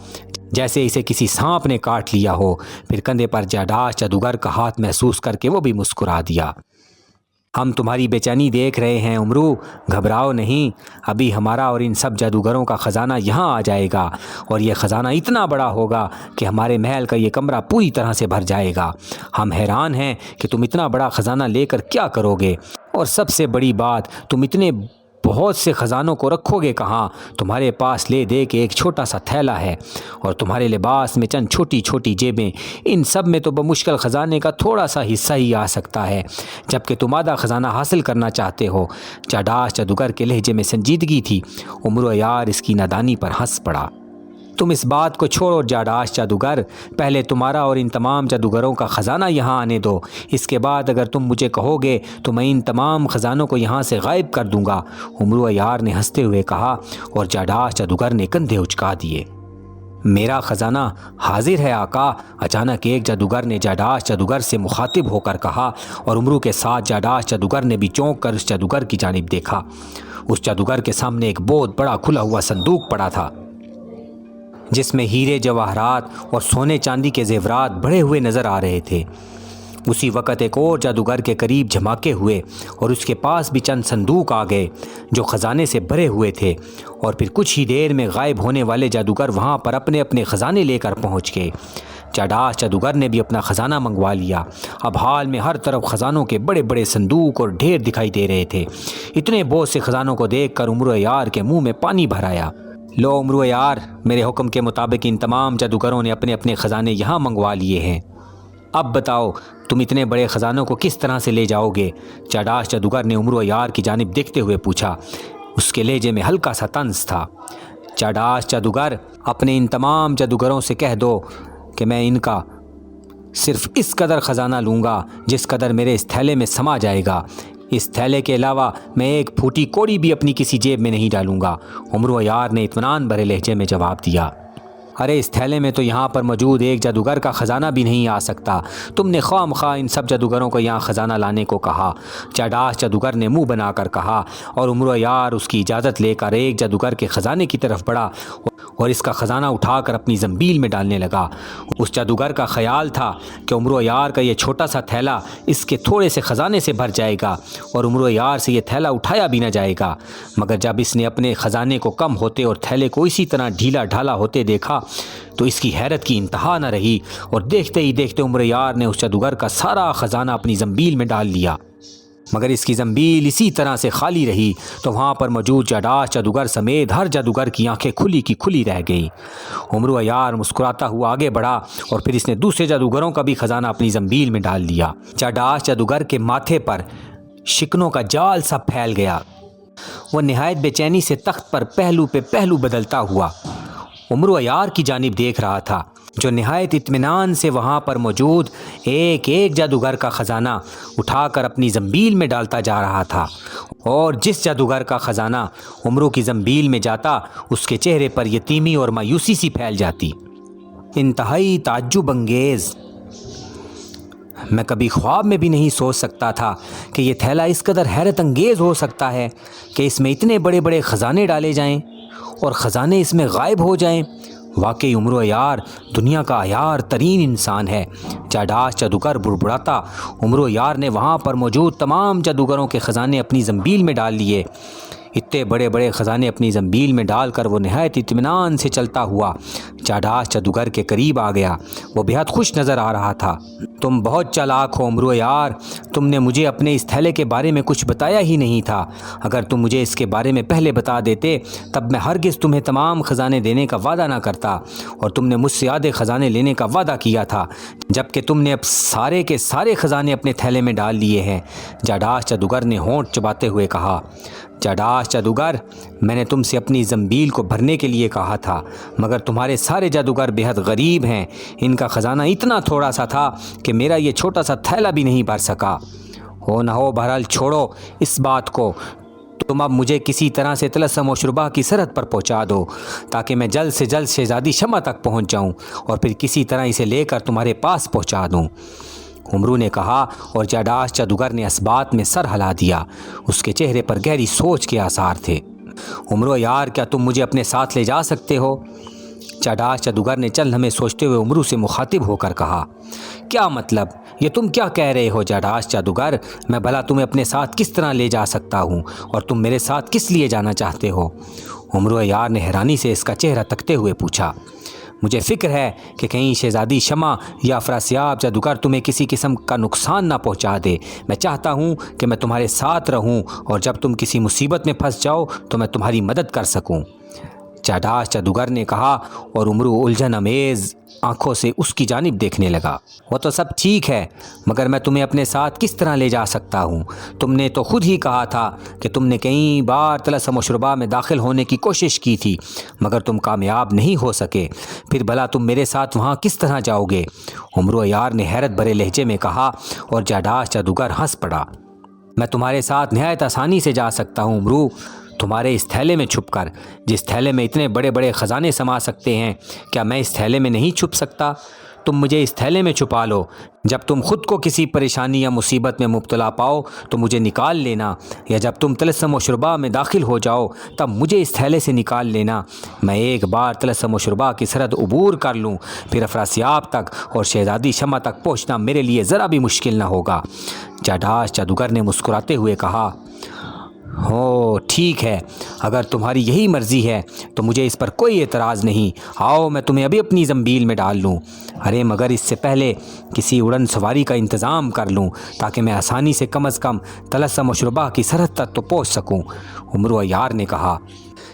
جیسے اسے کسی سانپ نے کاٹ لیا ہو۔ پھر کندھے پر چاڈاش جادوگر کا ہاتھ محسوس کر کے وہ بھی مسکرا دیا۔ ہم تمہاری بے چینی دیکھ رہے ہیں عمرو، گھبراؤ نہیں، ابھی ہمارا اور ان سب جادوگروں کا خزانہ یہاں آ جائے گا، اور یہ خزانہ اتنا بڑا ہوگا کہ ہمارے محل کا یہ کمرہ پوری طرح سے بھر جائے گا۔ ہم حیران ہیں کہ تم اتنا بڑا خزانہ لے کر کیا کرو گے، اور سب سے بڑی بات، تم اتنے بہت سے خزانوں کو رکھو گے کہاں؟ تمہارے پاس لے دے کے ایک چھوٹا سا تھیلا ہے، اور تمہارے لباس میں چند چھوٹی چھوٹی جیبیں، ان سب میں تو بمشکل خزانے کا تھوڑا سا حصہ ہی آ سکتا ہے، جبکہ تم آدھا خزانہ حاصل کرنا چاہتے ہو۔ چاڈاش جادوگر کے لہجے میں سنجیدگی تھی۔ عمرو عیار اس کی نادانی پر ہنس پڑا۔ تم اس بات کو چھوڑو چاڈاش جادوگر، پہلے تمہارا اور ان تمام جادوگروں کا خزانہ یہاں آنے دو، اس کے بعد اگر تم مجھے کہو گے تو میں ان تمام خزانوں کو یہاں سے غائب کر دوں گا، عمرو عیار نے ہنستے ہوئے کہا، اور چاڈاش جادوگر نے کندھے اچکا دیے۔ میرا خزانہ حاضر ہے آقا، اچانک ایک جادوگر نے چاڈاش جادوگر سے مخاطب ہو کر کہا، اور عمرو کے ساتھ چاڈاش جادوگر نے بھی چونک کر اس جادوگر کی جانب دیکھا۔ اس جادوگر کے سامنے ایک بہت بڑا کھلا ہوا صندوق پڑا تھا، جس میں ہیرے جواہرات اور سونے چاندی کے زیورات بڑھے ہوئے نظر آ رہے تھے۔ اسی وقت ایک اور جادوگر کے قریب جھماکے ہوئے اور اس کے پاس بھی چند صندوق آ گئے جو خزانے سے بھرے ہوئے تھے، اور پھر کچھ ہی دیر میں غائب ہونے والے جادوگر وہاں پر اپنے اپنے خزانے لے کر پہنچ گئے۔ چاڈاش جادوگر نے بھی اپنا خزانہ منگوا لیا۔ اب حال میں ہر طرف خزانوں کے بڑے بڑے صندوق اور ڈھیر دکھائی دے رہے تھے۔ اتنے بہت سے خزانوں کو دیکھ کر عمرو عیار کے منہ میں پانی بھر آیا۔ لو عمرو عیار، میرے حکم کے مطابق ان تمام جادوگروں نے اپنے اپنے خزانے یہاں منگوا لیے ہیں، اب بتاؤ تم اتنے بڑے خزانوں کو کس طرح سے لے جاؤ گے؟ چاڈاش جادوگر نے عمرو عیار کی جانب دیکھتے ہوئے پوچھا۔ اس کے لہجے میں ہلکا سا طنز تھا۔ چاڈاش جادوگر، اپنے ان تمام جادوگروں سے کہہ دو کہ میں ان کا صرف اس قدر خزانہ لوں گا جس قدر میرے اس تھیلے میں سما جائے گا۔ اس تھیلے کے علاوہ میں ایک پھوٹی کوڑی بھی اپنی کسی جیب میں نہیں ڈالوں گا، عمرو عیار نے اطمینان بھرے لہجے میں جواب دیا۔ ارے اس تھیلے میں تو یہاں پر موجود ایک جادوگر کا خزانہ بھی نہیں آ سکتا، تم نے خواہ مخواہ ان سب جادوگروں کو یہاں خزانہ لانے کو کہا، چاڈاش جادوگر نے منہ بنا کر کہا، اور عمرو عیار اس کی اجازت لے کر ایک جادوگر کے خزانے کی طرف بڑھا اور اس کا خزانہ اٹھا کر اپنی زنبیل میں ڈالنے لگا۔ اس جادوگر کا خیال تھا کہ عمرو عیار کا یہ چھوٹا سا تھیلا اس کے تھوڑے سے خزانے سے بھر جائے گا اور عمرو عیار سے یہ تھیلا اٹھایا بھی نہ جائے گا، مگر جب اس نے اپنے خزانے کو کم ہوتے اور تھیلے کو اسی طرح ڈھیلا ڈھالا ہوتے دیکھا تو اس کی حیرت کی انتہا نہ رہی، اور دیکھتے ہی دیکھتے عمرو عیار نے اس جادوگر کا سارا خزانہ اپنی زنبیل میں ڈال لیا۔ مگر اس کی زنبیل اسی طرح سے خالی رہی تو وہاں پر موجود چاڈاش جادوگر سمیت ہر جادوگر کی آنکھیں کھلی کی کھلی رہ گئیں۔ عمرو عیار مسکراتا ہوا آگے بڑھا اور پھر اس نے دوسرے جادوگروں کا بھی خزانہ اپنی زنبیل میں ڈال لیا۔ چاڈاش جادوگر کے ماتھے پر شکنوں کا جال سا پھیل گیا۔ وہ نہایت بے چینی سے تخت پر پہلو پہ پہلو بدلتا ہوا عمرو عیار کی جانب دیکھ رہا تھا، جو نہایت اطمینان سے وہاں پر موجود ایک ایک جادوگر کا خزانہ اٹھا کر اپنی زنبیل میں ڈالتا جا رہا تھا، اور جس جادوگر کا خزانہ عمرو کی زنبیل میں جاتا اس کے چہرے پر یتیمی اور مایوسی سی پھیل جاتی۔ انتہائی تعجب انگیز، میں کبھی خواب میں بھی نہیں سوچ سکتا تھا کہ یہ تھیلا اس قدر حیرت انگیز ہو سکتا ہے کہ اس میں اتنے بڑے بڑے خزانے ڈالے جائیں اور خزانے اس میں غائب ہو جائیں۔ واقعی عمرو عیار دنیا کا عیار ترین انسان ہے۔ چاڈاش جادوگر بڑبڑاتا، عمرو عیار نے وہاں پر موجود تمام جادوگروں کے خزانے اپنی زنبیل میں ڈال لیے۔ اتنے بڑے بڑے خزانے اپنی زنبیل میں ڈال کر وہ نہایت اطمینان سے چلتا ہوا چاڈاش جادوگر کے قریب آ گیا۔ وہ بہت خوش نظر آ رہا تھا۔ تم بہت چالاک ہو امرو یار، تم نے مجھے اپنے اس تھیلے کے بارے میں کچھ بتایا ہی نہیں تھا۔ اگر تم مجھے اس کے بارے میں پہلے بتا دیتے تب میں ہرگز تمہیں تمام خزانے دینے کا وعدہ نہ کرتا، اور تم نے مجھ سے آدھے خزانے لینے کا وعدہ کیا تھا، جبکہ تم نے اب سارے کے سارے خزانے اپنے تھیلے میں ڈال لیے ہیں۔ چاڈاش جادوگر نے ہونٹ چباتے ہوئے کہا، چاڈاش جادوگر، میں نے تم سے اپنی زنبیل کو بھرنے کے لیے کہا تھا، مگر تمہارے سارے جادوگر بہت غریب ہیں۔ ان کا خزانہ اتنا تھوڑا سا تھا کہ میرا یہ چھوٹا سا تھیلا بھی نہیں بھر سکا۔ ہو نہ ہو، بہرحال چھوڑو اس بات کو، تم اب مجھے کسی طرح سے طلسم و شربا کی سرحد پر پہنچا دو تاکہ میں جلد سے جلد شہزادی شمع تک پہنچ جاؤں اور پھر کسی طرح اسے لے کر تمہارے پاس پہنچا دوں۔ امرو نے کہا، اور چاڈاش جادوگر نے اس بات میں سر ہلا دیا۔ اس کے چہرے پر گہری سوچ کے آثار تھے۔ امرو یار، کیا تم مجھے اپنے ساتھ لے جا سکتے ہو؟ چاڈاش جادوگر نے چند لمحے سوچتے ہوئے امرو سے مخاطب ہو کر کہا، کیا مطلب؟ یہ تم کیا کہہ رہے ہو چاڈاش جادوگر؟ میں بھلا تمہیں اپنے ساتھ کس طرح لے جا سکتا ہوں، اور تم میرے ساتھ کس لیے جانا چاہتے ہو؟ امرو یار نے حیرانی سے اس کا چہرہ تکتے ہوئے پوچھا۔ مجھے فکر ہے کہ کہیں شہزادی شمع یا افراسیاب جادوگر تمہیں کسی قسم کا نقصان نہ پہنچا دے۔ میں چاہتا ہوں کہ میں تمہارے ساتھ رہوں، اور جب تم کسی مصیبت میں پھنس جاؤ تو میں تمہاری مدد کر سکوں۔ چاڈاش جادوگر نے کہا، اور امرو الجھن امیز آنکھوں سے اس کی جانب دیکھنے لگا۔ وہ تو سب ٹھیک ہے، مگر میں تمہیں اپنے ساتھ کس طرح لے جا سکتا ہوں؟ تم نے تو خود ہی کہا تھا کہ تم نے کئی بار طلسم و شربا میں داخل ہونے کی کوشش کی تھی، مگر تم کامیاب نہیں ہو سکے۔ پھر بھلا تم میرے ساتھ وہاں کس طرح جاؤ گے؟ امرو یار نے حیرت بھرے لہجے میں کہا، اور چاڈاش جادوگر ہنس پڑا۔ میں تمہارے ساتھ نہایت آسانی سے جا سکتا ہوں امرو، تمہارے اس تھیلے میں چھپ کر، جس تھیلے میں اتنے بڑے بڑے خزانے سما سکتے ہیں۔ کیا میں اس تھیلے میں نہیں چھپ سکتا؟ تم مجھے اس تھیلے میں چھپا لو، جب تم خود کو کسی پریشانی یا مصیبت میں مبتلا پاؤ تو مجھے نکال لینا، یا جب تم طلسم و شربا میں داخل ہو جاؤ تب مجھے اس تھیلے سے نکال لینا۔ میں ایک بار طلسم و شربا کی سرحد عبور کر لوں، پھر افراسیاب تک اور شہزادی شمع تک پہنچنا میرے لیے ذرا بھی مشکل نہ ہوگا۔ چاڈاش جادوگر نے مسکراتے ہوئے کہا، ہو ٹھیک ہے، اگر تمہاری یہی مرضی ہے تو مجھے اس پر کوئی اعتراض نہیں۔ آؤ میں تمہیں ابھی اپنی زنبیل میں ڈال لوں۔ ارے مگر اس سے پہلے کسی اڑن سواری کا انتظام کر لوں تاکہ میں آسانی سے کم از کم طلسم و شربا کی سرحد تک تو پہنچ سکوں۔ امرو یار نے کہا،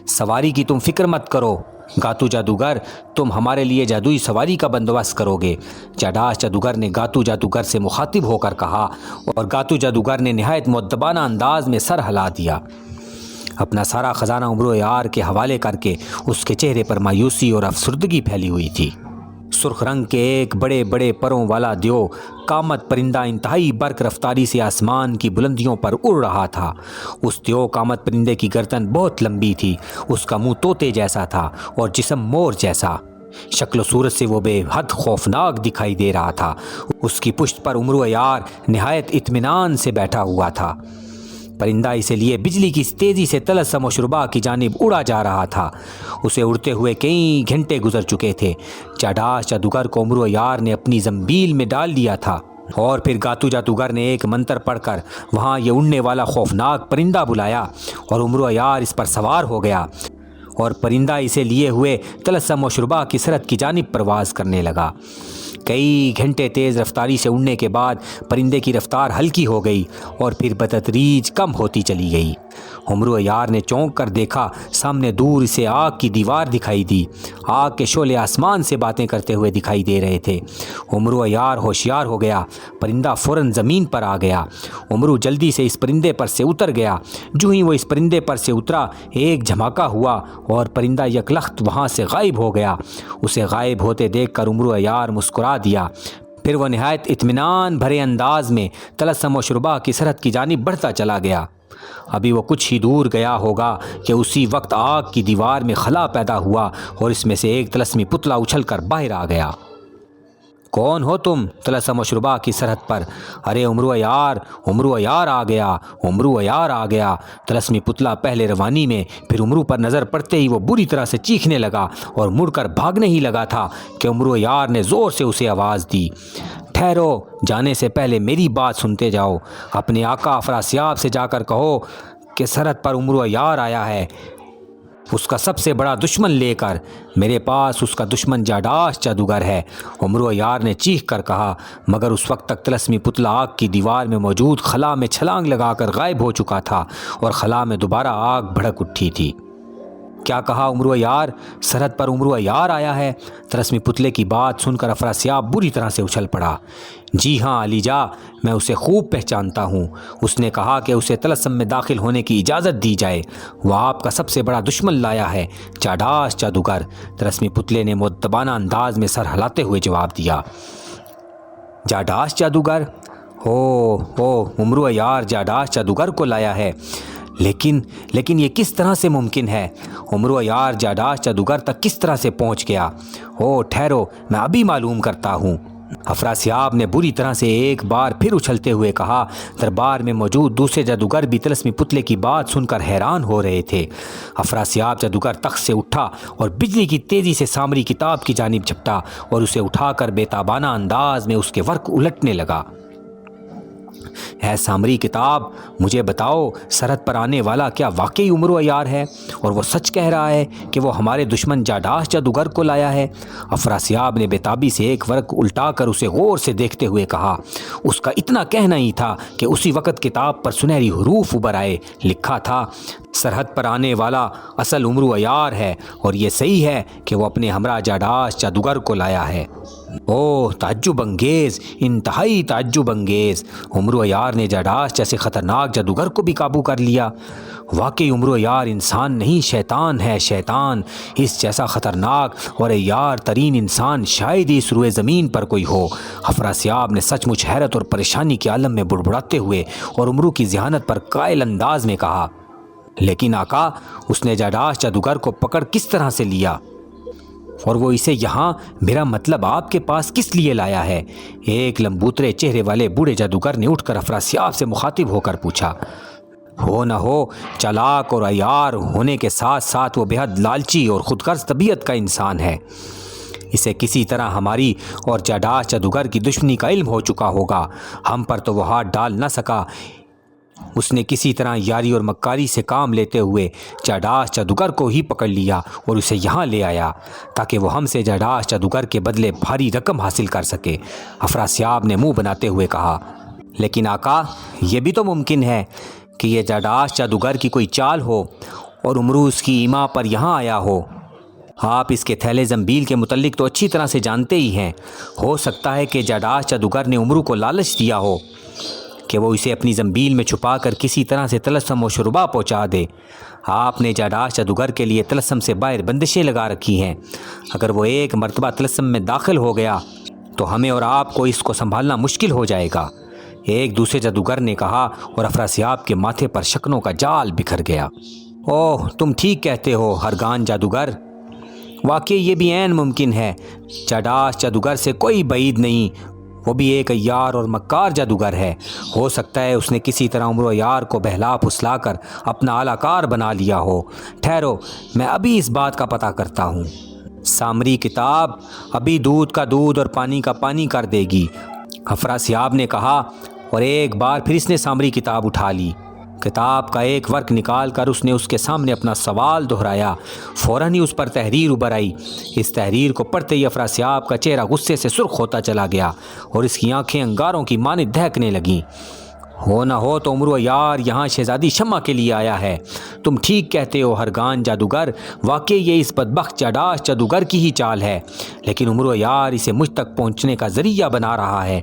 سواری کی تم فکر مت کرو گاتو جادوگر، تم ہمارے لیے جادوئی سواری کا بندوبست کرو گے۔ چاڈاش جادوگر نے گاتو جادوگر سے مخاطب ہو کر کہا، اور گاتو جادوگر نے نہایت مؤدبانہ انداز میں سر ہلا دیا۔ اپنا سارا خزانہ امرو یار کے حوالے کر کے اس کے چہرے پر مایوسی اور افسردگی پھیلی ہوئی تھی۔ سرخ رنگ کے ایک بڑے بڑے پروں والا دیو قامت پرندہ انتہائی برق رفتاری سے آسمان کی بلندیوں پر اڑ رہا تھا۔ اس دیو قامت پرندے کی گردن بہت لمبی تھی، اس کا منہ طوطے جیسا تھا اور جسم مور جیسا۔ شکل و صورت سے وہ بے حد خوفناک دکھائی دے رہا تھا۔ اس کی پشت پر امرو یار نہایت اطمینان سے بیٹھا ہوا تھا۔ پرندہ اسے لیے بجلی کی تیزی سے طلسم و شربا کی جانب اڑا جا رہا تھا۔ اسے اڑتے ہوئے کئی گھنٹے گزر چکے تھے۔ چاڈاش جادوگر کو امرو یار نے اپنی زنبیل میں ڈال دیا تھا، اور پھر گاتو جادوگر نے ایک منتر پڑھ کر وہاں یہ اڑنے والا خوفناک پرندہ بلایا، اور امرو یار اس پر سوار ہو گیا، اور پرندہ اسے لیے ہوئے طلسم و شربا کی سرحد کی جانب پرواز کرنے لگا۔ کئی گھنٹے تیز رفتاری سے اڑنے کے بعد پرندے کی رفتار ہلکی ہو گئی اور پھر بتدریج کم ہوتی چلی گئی۔ امرو یار نے چونک کر دیکھا، سامنے دور اسے آگ کی دیوار دکھائی دی۔ آگ کے شعلے آسمان سے باتیں کرتے ہوئے دکھائی دے رہے تھے۔ امرو یار ہوشیار ہو گیا، پرندہ فوراً زمین پر آ گیا۔ امرو جلدی سے اس پرندے پر سے اتر گیا۔ جو ہی وہ اس پرندے پر سے اترا، ایک جھماکا ہوا اور پرندہ یکلخت وہاں سے غائب ہو گیا۔ اسے غائب ہوتے دیکھ کر امرو یار مسکرا دیا، پھر وہ نہایت اطمینان بھرے انداز میں طلسم و شربا کی سرحد کی جانب بڑھتا چلا گیا۔ ابھی وہ کچھ ہی دور گیا ہوگا کہ اسی وقت آگ کی دیوار میں خلا پیدا ہوا اور اس میں سے ایک طلسمی پتلا اچھل کر باہر آ گیا۔ کون ہو تم طلسم و شربا کی سرحد پر؟ ارے امرو یار آ گیا، امرو یار آ گیا۔ طلسمی پتلا پہلے روانی میں، پھر امرو پر نظر پڑتے ہی وہ بری طرح سے چیخنے لگا اور مڑ کر بھاگنے ہی لگا تھا کہ امرو یار نے زور سے اسے آواز دی، ٹھہرو، جانے سے پہلے میری بات سنتے جاؤ۔ اپنے آقا افراسیاب سے جا کر کہو کہ سرحد پر عمرو عیار آیا ہے، اس کا سب سے بڑا دشمن لے کر۔ میرے پاس اس کا دشمن جاداش جادوگر ہے، عمرو عیار نے چیخ کر کہا، مگر اس وقت تک طلسمی پتلا آگ کی دیوار میں موجود خلا میں چھلانگ لگا کر غائب ہو چکا تھا اور خلا میں دوبارہ آگ بھڑک اٹھی تھی۔ کیا کہا عمرو عیار؟ سرحد پر عمرو عیار آیا ہے؟ طلسمی پتلے کی بات سن کر افراسیاب بری طرح سے اچھل پڑا۔ جی ہاں علی جا، میں اسے خوب پہچانتا ہوں۔ اس نے کہا کہ اسے طلسم میں داخل ہونے کی اجازت دی جائے۔ وہ آپ کا سب سے بڑا دشمن لایا ہے، جاداش جادوگر۔ طلسمی پتلے نے مؤدبانہ انداز میں سر ہلاتے ہوئے جواب دیا۔ جاداش جادوگر؟ عمرو عیار جاداش جادوگر کو لایا ہے، لیکن یہ کس طرح سے ممکن ہے؟ عمرو عیار جاداش جادوگر تک کس طرح سے پہنچ گیا؟ ٹھہرو، میں ابھی معلوم کرتا ہوں۔ افراسیاب نے بری طرح سے ایک بار پھر اچھلتے ہوئے کہا۔ دربار میں موجود دوسرے جادوگر بھی طلسمی پتلے کی بات سن کر حیران ہو رہے تھے۔ افراسیاب جادوگر تخت سے اٹھا اور بجلی کی تیزی سے سامری کتاب کی جانب جھپٹا اور اسے اٹھا کر بےتابانہ انداز میں اس کے ورق الٹنے لگا۔ اے سامری کتاب، مجھے بتاؤ، سرحد پر آنے والا کیا واقعی عمرو عیار ہے اور وہ سچ کہہ رہا ہے کہ وہ ہمارے دشمن جاداش جادوگر کو لایا ہے؟ افراسیاب نے بےتابی سے ایک ورق الٹا کر اسے غور سے دیکھتے ہوئے کہا۔ اس کا اتنا کہنا ہی تھا کہ اسی وقت کتاب پر سنہری حروف ابھر آئے۔ لکھا تھا، سرحد پر آنے والا اصل عمرو عیار ہے اور یہ صحیح ہے کہ وہ اپنے ہمراہ جاداش جادوگر کو لایا ہے۔ تعجب انگیز، انتہائی تعجب انگیز! عمرو عیار نے جاداش جیسے خطرناک جادوگر کو بھی قابو کر لیا۔ واقعی عمرو عیار انسان نہیں، شیطان ہے، شیطان! اس جیسا خطرناک اور عیار ترین انسان شاید ہی اس روئے زمین پر کوئی ہو۔ افراسیاب نے سچ مچ حیرت اور پریشانی کے عالم میں بڑبڑاتے ہوئے اور عمرو کی ذہانت پر قائل انداز میں کہا، لیکن آقا، اس نے جاداش جادوگر کو پکڑ کس طرح سے لیا اور وہ اسے یہاں، میرا مطلب آپ کے پاس، کس لیے لایا ہے؟ ایک لمبوترے چہرے والے بوڑھے جادوگر نے اٹھ کر افراسیاب سے مخاطب ہو کر پوچھا۔ ہو نہ ہو چالاک اور عیار ہونے کے ساتھ ساتھ وہ بے حد لالچی اور خود غرض طبیعت کا انسان ہے۔ اسے کسی طرح ہماری اور جاداش جادوگر کی دشمنی کا علم ہو چکا ہوگا۔ ہم پر تو وہ ہاتھ ڈال نہ سکا۔ اس نے کسی طرح یاری اور مکاری سے کام لیتے ہوئے جاداش جادوگر کو ہی پکڑ لیا اور اسے یہاں لے آیا تاکہ وہ ہم سے جاداش جادوگر کے بدلے بھاری رقم حاصل کر سکے۔ افراسیاب نے منہ بناتے ہوئے کہا، لیکن آقا، یہ بھی تو ممکن ہے کہ یہ جاداش جادوگر کی کوئی چال ہو اور عمرو اس کی ایما پر یہاں آیا ہو۔ آپ اس کے تھیلے زنبیل کے متعلق تو اچھی طرح سے جانتے ہی ہیں۔ ہو سکتا ہے کہ جاداش جادوگر نے عمرو کو لالچ دیا ہو کہ وہ اسے اپنی زنبیل میں چھپا کر کسی طرح سے طلسم و شربا پہنچا دے۔ آپ نے جاداش جادوگر کے لیے طلسم سے باہر بندشیں لگا رکھی ہیں۔ اگر وہ ایک مرتبہ طلسم میں داخل ہو گیا تو ہمیں اور آپ کو اس کو سنبھالنا مشکل ہو جائے گا، ایک دوسرے جادوگر نے کہا، اور افراسیاب کے ماتھے پر شکنوں کا جال بکھر گیا۔ تم ٹھیک کہتے ہو ہرگان جادوگر، واقعی یہ بھی عین ممکن ہے۔ جاداش جادوگر سے کوئی بعید نہیں، وہ بھی ایک عیار اور مکار جادوگر ہے۔ ہو سکتا ہے اس نے کسی طرح عمرو عیار کو بہلا پھسلا کر اپنا اعلی کار بنا لیا ہو۔ ٹھہرو، میں ابھی اس بات کا پتہ کرتا ہوں۔ سامری کتاب ابھی دودھ کا دودھ اور پانی کا پانی کر دے گی، افراسیاب نے کہا، اور ایک بار پھر اس نے سامری کتاب اٹھا لی۔ کتاب کا ایک ورق نکال کر اس نے اس کے سامنے اپنا سوال دہرایا۔ فوراً ہی اس پر تحریر ابھر آئی۔ اس تحریر کو پڑھتے ہی افراسیاب کا چہرہ غصے سے سرخ ہوتا چلا گیا اور اس کی آنکھیں انگاروں کی مانند دہکنے لگیں۔ ہو نہ ہو تو عمرو عیار یہاں شہزادی شمع کے لیے آیا ہے۔ تم ٹھیک کہتے ہو ہرگان جادوگر، واقعی یہ اس بدبخت جاداش جادوگر کی ہی چال ہے، لیکن عمرو عیار اسے مجھ تک پہنچنے کا ذریعہ بنا رہا ہے۔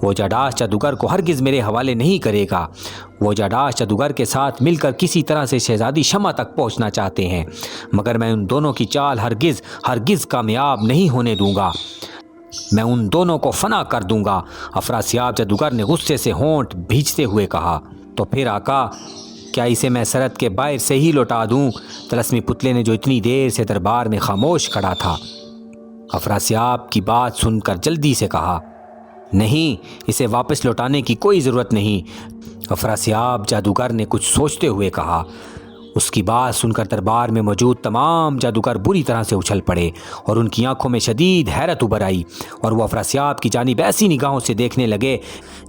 وہ جاداش جادوگر کو ہرگز میرے حوالے نہیں کرے گا۔ وہ جاداش جادوگر کے ساتھ مل کر کسی طرح سے شہزادی شمع تک پہنچنا چاہتے ہیں، مگر میں ان دونوں کی چال ہرگز کامیاب نہیں ہونے دوں گا۔ میں ان دونوں کو فنا کر دوں گا۔ افراسیاب جادوگر نے غصے سے ہونٹ بھیجتے ہوئے کہا۔ تو پھر آقا، کیا اسے میں سرحد کے باہر سے ہی لوٹا دوں؟ طلسمی پتلے نے جو اتنی دیر سے دربار میں خاموش کھڑا تھا، افراسیاب کی بات سن کر جلدی سے کہا، نہیں، اسے واپس لوٹانے کی کوئی ضرورت نہیں۔ افراسیاب جادوگر نے کچھ سوچتے ہوئے کہا۔ اس کی بات سن کر دربار میں موجود تمام جادوگر بری طرح سے اچھل پڑے اور ان کی آنکھوں میں شدید حیرت ابھر آئی اور وہ افراسیاب کی جانب ایسی نگاہوں سے دیکھنے لگے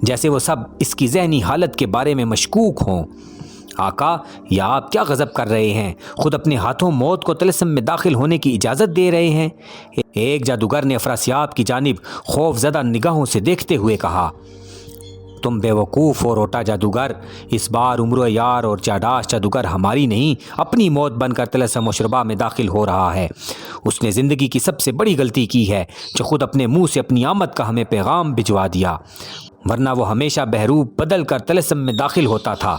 جیسے وہ سب اس کی ذہنی حالت کے بارے میں مشکوک ہوں۔ آقا، یا آپ کیا غضب کر رہے ہیں؟ خود اپنے ہاتھوں موت کو طلسم میں داخل ہونے کی اجازت دے رہے ہیں؟ ایک جادوگر نے افراسیاب کی جانب خوف زدہ نگاہوں سے دیکھتے ہوئے کہا، تم بے وقوف اور روٹا جادوگر، اس بار عمرو یار اور چاڈاش جادوگر ہماری نہیں اپنی موت بن کر طلسم مشربہ میں داخل ہو رہا ہے۔ اس نے زندگی کی سب سے بڑی غلطی کی ہے جو خود اپنے منہ سے اپنی آمد کا ہمیں پیغام بھجوا دیا، ورنہ وہ ہمیشہ بہروپ بدل کر طلسم میں داخل ہوتا تھا۔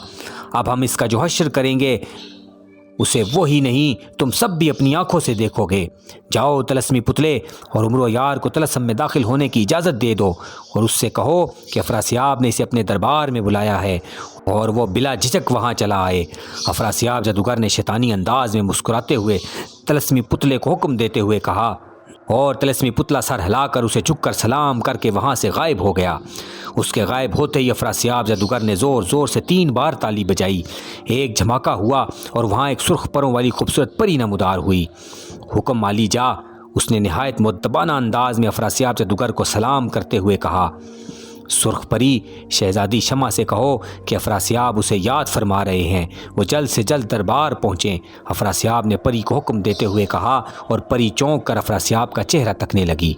اب ہم اس کا جو حشر کریں گے اسے وہی نہیں تم سب بھی اپنی آنکھوں سے دیکھو گے۔ جاؤ طلسمی پتلے، اور عمرو یار کو طلسم میں داخل ہونے کی اجازت دے دو، اور اس سے کہو کہ افراسیاب نے اسے اپنے دربار میں بلایا ہے اور وہ بلا جھجک وہاں چلا آئے۔ افراسیاب جادوگر نے شیطانی انداز میں مسکراتے ہوئے طلسمی پتلے کو حکم دیتے ہوئے کہا، اور طلسمی پتلا سر ہلا کر اسے جھک کر سلام کر کے وہاں سے غائب ہو گیا۔ اس کے غائب ہوتے ہی افراسیاب جادوگر نے زور زور سے 3 بار تالی بجائی۔ ایک دھماکہ ہوا اور وہاں ایک سرخ پروں والی خوبصورت پری نمودار ہوئی۔ حکم مالی جا، اس نے نہایت مؤدبانہ انداز میں افراسیاب جادوگر کو سلام کرتے ہوئے کہا۔ سرخ پری، شہزادی شمع سے کہو کہ افراسیاب اسے یاد فرما رہے ہیں، وہ جلد سے جلد دربار پہنچیں۔ افراسیاب نے پری کو حکم دیتے ہوئے کہا، اور پری چونک کر افراسیاب کا چہرہ تکنے لگی۔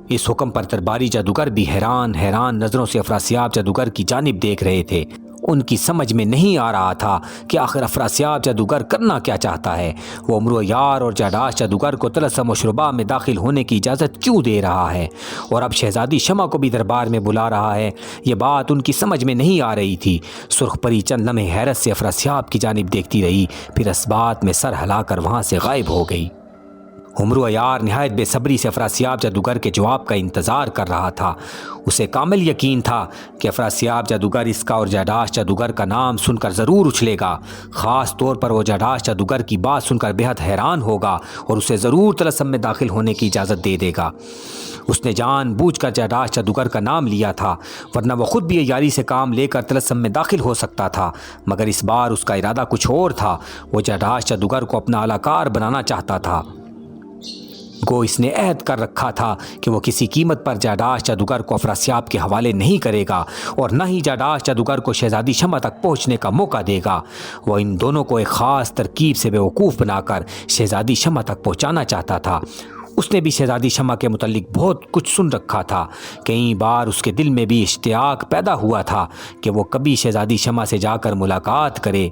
اس حکم پر درباری جادوگر بھی حیران نظروں سے افراسیاب جادوگر کی جانب دیکھ رہے تھے۔ ان کی سمجھ میں نہیں آ رہا تھا کہ آخر افراسیاب جادوگر کرنا کیا چاہتا ہے۔ وہ عمرو یار اور چاڈاش جادوگر کو طلسم مشربہ میں داخل ہونے کی اجازت کیوں دے رہا ہے، اور اب شہزادی شمع کو بھی دربار میں بلا رہا ہے؟ یہ بات ان کی سمجھ میں نہیں آ رہی تھی۔ سرخ پری چند لمحے حیرت سے افراسیاب کی جانب دیکھتی رہی، پھر اس بات میں سر ہلا کر وہاں سے غائب ہو گئی۔ عمرو یار نہایت بے صبری سے افراسیاب جادوگر کے جواب کا انتظار کر رہا تھا۔ اسے کامل یقین تھا کہ افراسیاب جادوگر اس کا اور چاڈاش جادوگر کا نام سن کر ضرور اچھلے گا۔ خاص طور پر وہ چاڈاش جادوگر کی بات سن کر بے حد حیران ہوگا اور اسے ضرور طلسم میں داخل ہونے کی اجازت دے دے گا۔ اس نے جان بوجھ کر چاڈاش جادوگر کا نام لیا تھا، ورنہ وہ خود بھی عیاری سے کام لے کر طلسم میں داخل ہو سکتا تھا، مگر اس بار اس کا ارادہ کچھ اور تھا۔ وہ چاڈاش جادوگر کو اپنا اعلی کار بنانا چاہتا تھا۔ گو اس نے عہد کر رکھا تھا کہ وہ کسی قیمت پر چاڈاش جادوگر کو افراسیاب کے حوالے نہیں کرے گا، اور نہ ہی چاڈاش جادوگر کو شہزادی شمع تک پہنچنے کا موقع دے گا۔ وہ ان دونوں کو ایک خاص ترکیب سے بیوقوف بنا کر شہزادی شمع تک پہنچانا چاہتا تھا۔ اس نے بھی شہزادی شمع کے متعلق بہت کچھ سن رکھا تھا۔ کئی بار اس کے دل میں بھی اشتیاق پیدا ہوا تھا کہ وہ کبھی شہزادی شمع سے جا کر ملاقات کرے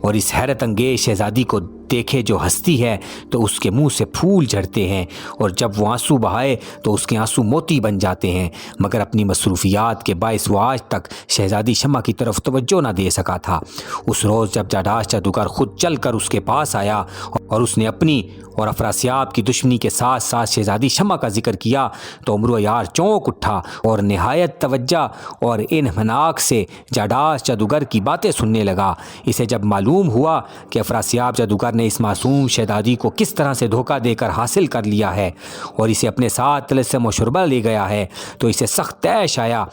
اور اس حیرت انگیز شہزادی کو دیکھے جو ہنستی ہے تو اس کے منہ سے پھول جھڑتے ہیں، اور جب وہ آنسو بہائے تو اس کے آنسو موتی بن جاتے ہیں، مگر اپنی مصروفیات کے باعث وہ آج تک شہزادی شمع کی طرف توجہ نہ دے سکا تھا۔ اس روز جب چاڈاش جادوگر خود چل کر اس کے پاس آیا اور اس نے اپنی اور افراسیاب کی دشمنی کے ساتھ ساتھ شہزادی شمع کا ذکر کیا تو عمرو یار چونک اٹھا اور نہایت توجہ اور انہماک سے چاڈاش جادوگر کی باتیں سننے لگا۔ اسے جب معلوم ہوا کہ افراسیاب جادوگر نے اس معصوم شہزادی کو کس طرح سے دھوکہ دے کر حاصل کر لیا ہے اور اسے اپنے ساتھ طلسم مشربہ لے گیا ہے، تو اسے سخت طیش آیا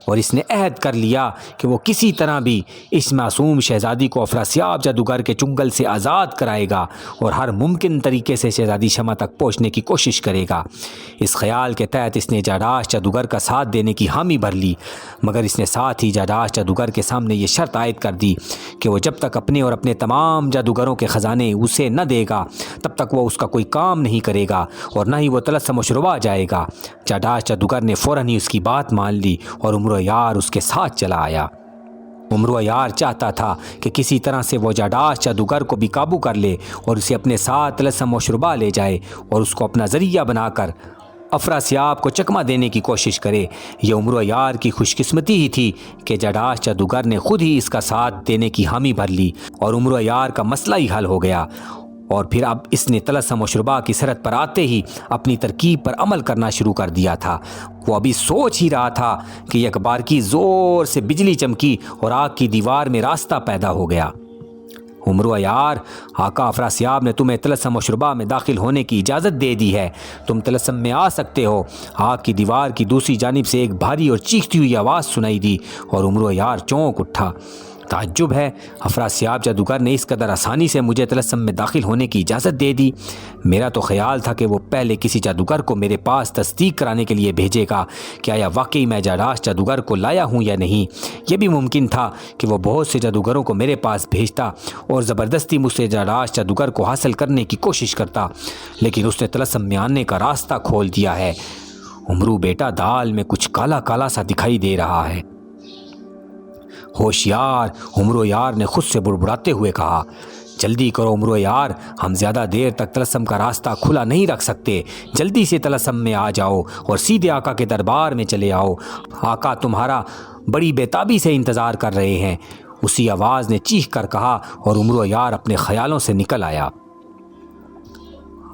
اور اس نے عہد کر لیا کہ وہ کسی طرح بھی اس معصوم شہزادی کو افراسیاب جادوگر کے چنگل سے آزاد کرائے گا اور ہر ممکن طریقے سے شہزادی شمع تک پہنچنے کی کوشش کرے گا۔ اس خیال کے تحت اس نے چاڈاش جادوگر کا ساتھ دینے کی حامی بھر لی، مگر اس نے ساتھ ہی چاڈاش جادوگر کے سامنے یہ شرط عائد کر دی کہ وہ جب تک اپنے اور اپنے تمام جادوگروں کے خزانے اسے نہ دے گا تب تک وہ اس کا کوئی کام نہیں کرے گا اور نہ ہی وہ طلسم مشربہ جائے گا۔ چاڈاش جادوگر نے فوراً ہی اس کی بات مان لی اور عمرو یار اس کے ساتھ چلا آیا۔ عمرو یار چاہتا تھا کہ کسی طرح سے وہ چاڈاش جادوگر کو بھی قابو کر لے اور اسے اپنے ساتھ طلسم مشربہ لے جائے اور اس کو اپنا ذریعہ بنا کر افراسیاب کو چکمہ دینے کی کوشش کرے۔ یہ عمرو یار کی خوش قسمتی ہی تھی کہ چاڈاش جادوگر نے خود ہی اس کا ساتھ دینے کی حامی بھر لی اور عمرو یار کا مسئلہ ہی حل ہو گیا۔ اور پھر اب اس نے طلسم مشربہ کی سرحد پر آتے ہی اپنی ترکیب پر عمل کرنا شروع کر دیا تھا۔ وہ ابھی سوچ ہی رہا تھا کہ یک بار کی زور سے بجلی چمکی اور آگ کی دیوار میں راستہ پیدا ہو گیا۔ عمرو یار، آقا افراسیاب نے تمہیں طلسم مشربہ میں داخل ہونے کی اجازت دے دی ہے، تم طلسم میں آ سکتے ہو۔ آگ کی دیوار کی دوسری جانب سے ایک بھاری اور چیختی ہوئی آواز سنائی دی اور عمرو یار چونک اٹھا۔ تعجب ہے، افراسیاب جادوگر نے اس قدر آسانی سے مجھے طلسم میں داخل ہونے کی اجازت دے دی۔ میرا تو خیال تھا کہ وہ پہلے کسی جادوگر کو میرے پاس تصدیق کرانے کے لیے بھیجے گا کہ آیا واقعی میں جاڈاس جادوگر کو لایا ہوں یا نہیں۔ یہ بھی ممکن تھا کہ وہ بہت سے جادوگروں کو میرے پاس بھیجتا اور زبردستی مجھ سے جاڈاس جادوگر کو حاصل کرنے کی کوشش کرتا، لیکن اس نے طلسم میں آنے کا راستہ کھول دیا ہے۔ امرو بیٹا، دال میں کچھ کالا کالا سا دکھائی دے رہا ہے۔ ہوشیار، عمرو یار نے خود سے بڑبڑاتے ہوئے کہا۔ جلدی کرو عمرو یار، ہم زیادہ دیر تک طلسم کا راستہ کھلا نہیں رکھ سکتے۔ جلدی سے طلسم میں آ جاؤ اور سیدھے آقا کے دربار میں چلے آؤ۔ آقا تمہارا بڑی بےتابی سے انتظار کر رہے ہیں، اسی آواز نے چیخ کر کہا، اور عمرو یار اپنے خیالوں سے نکل آیا۔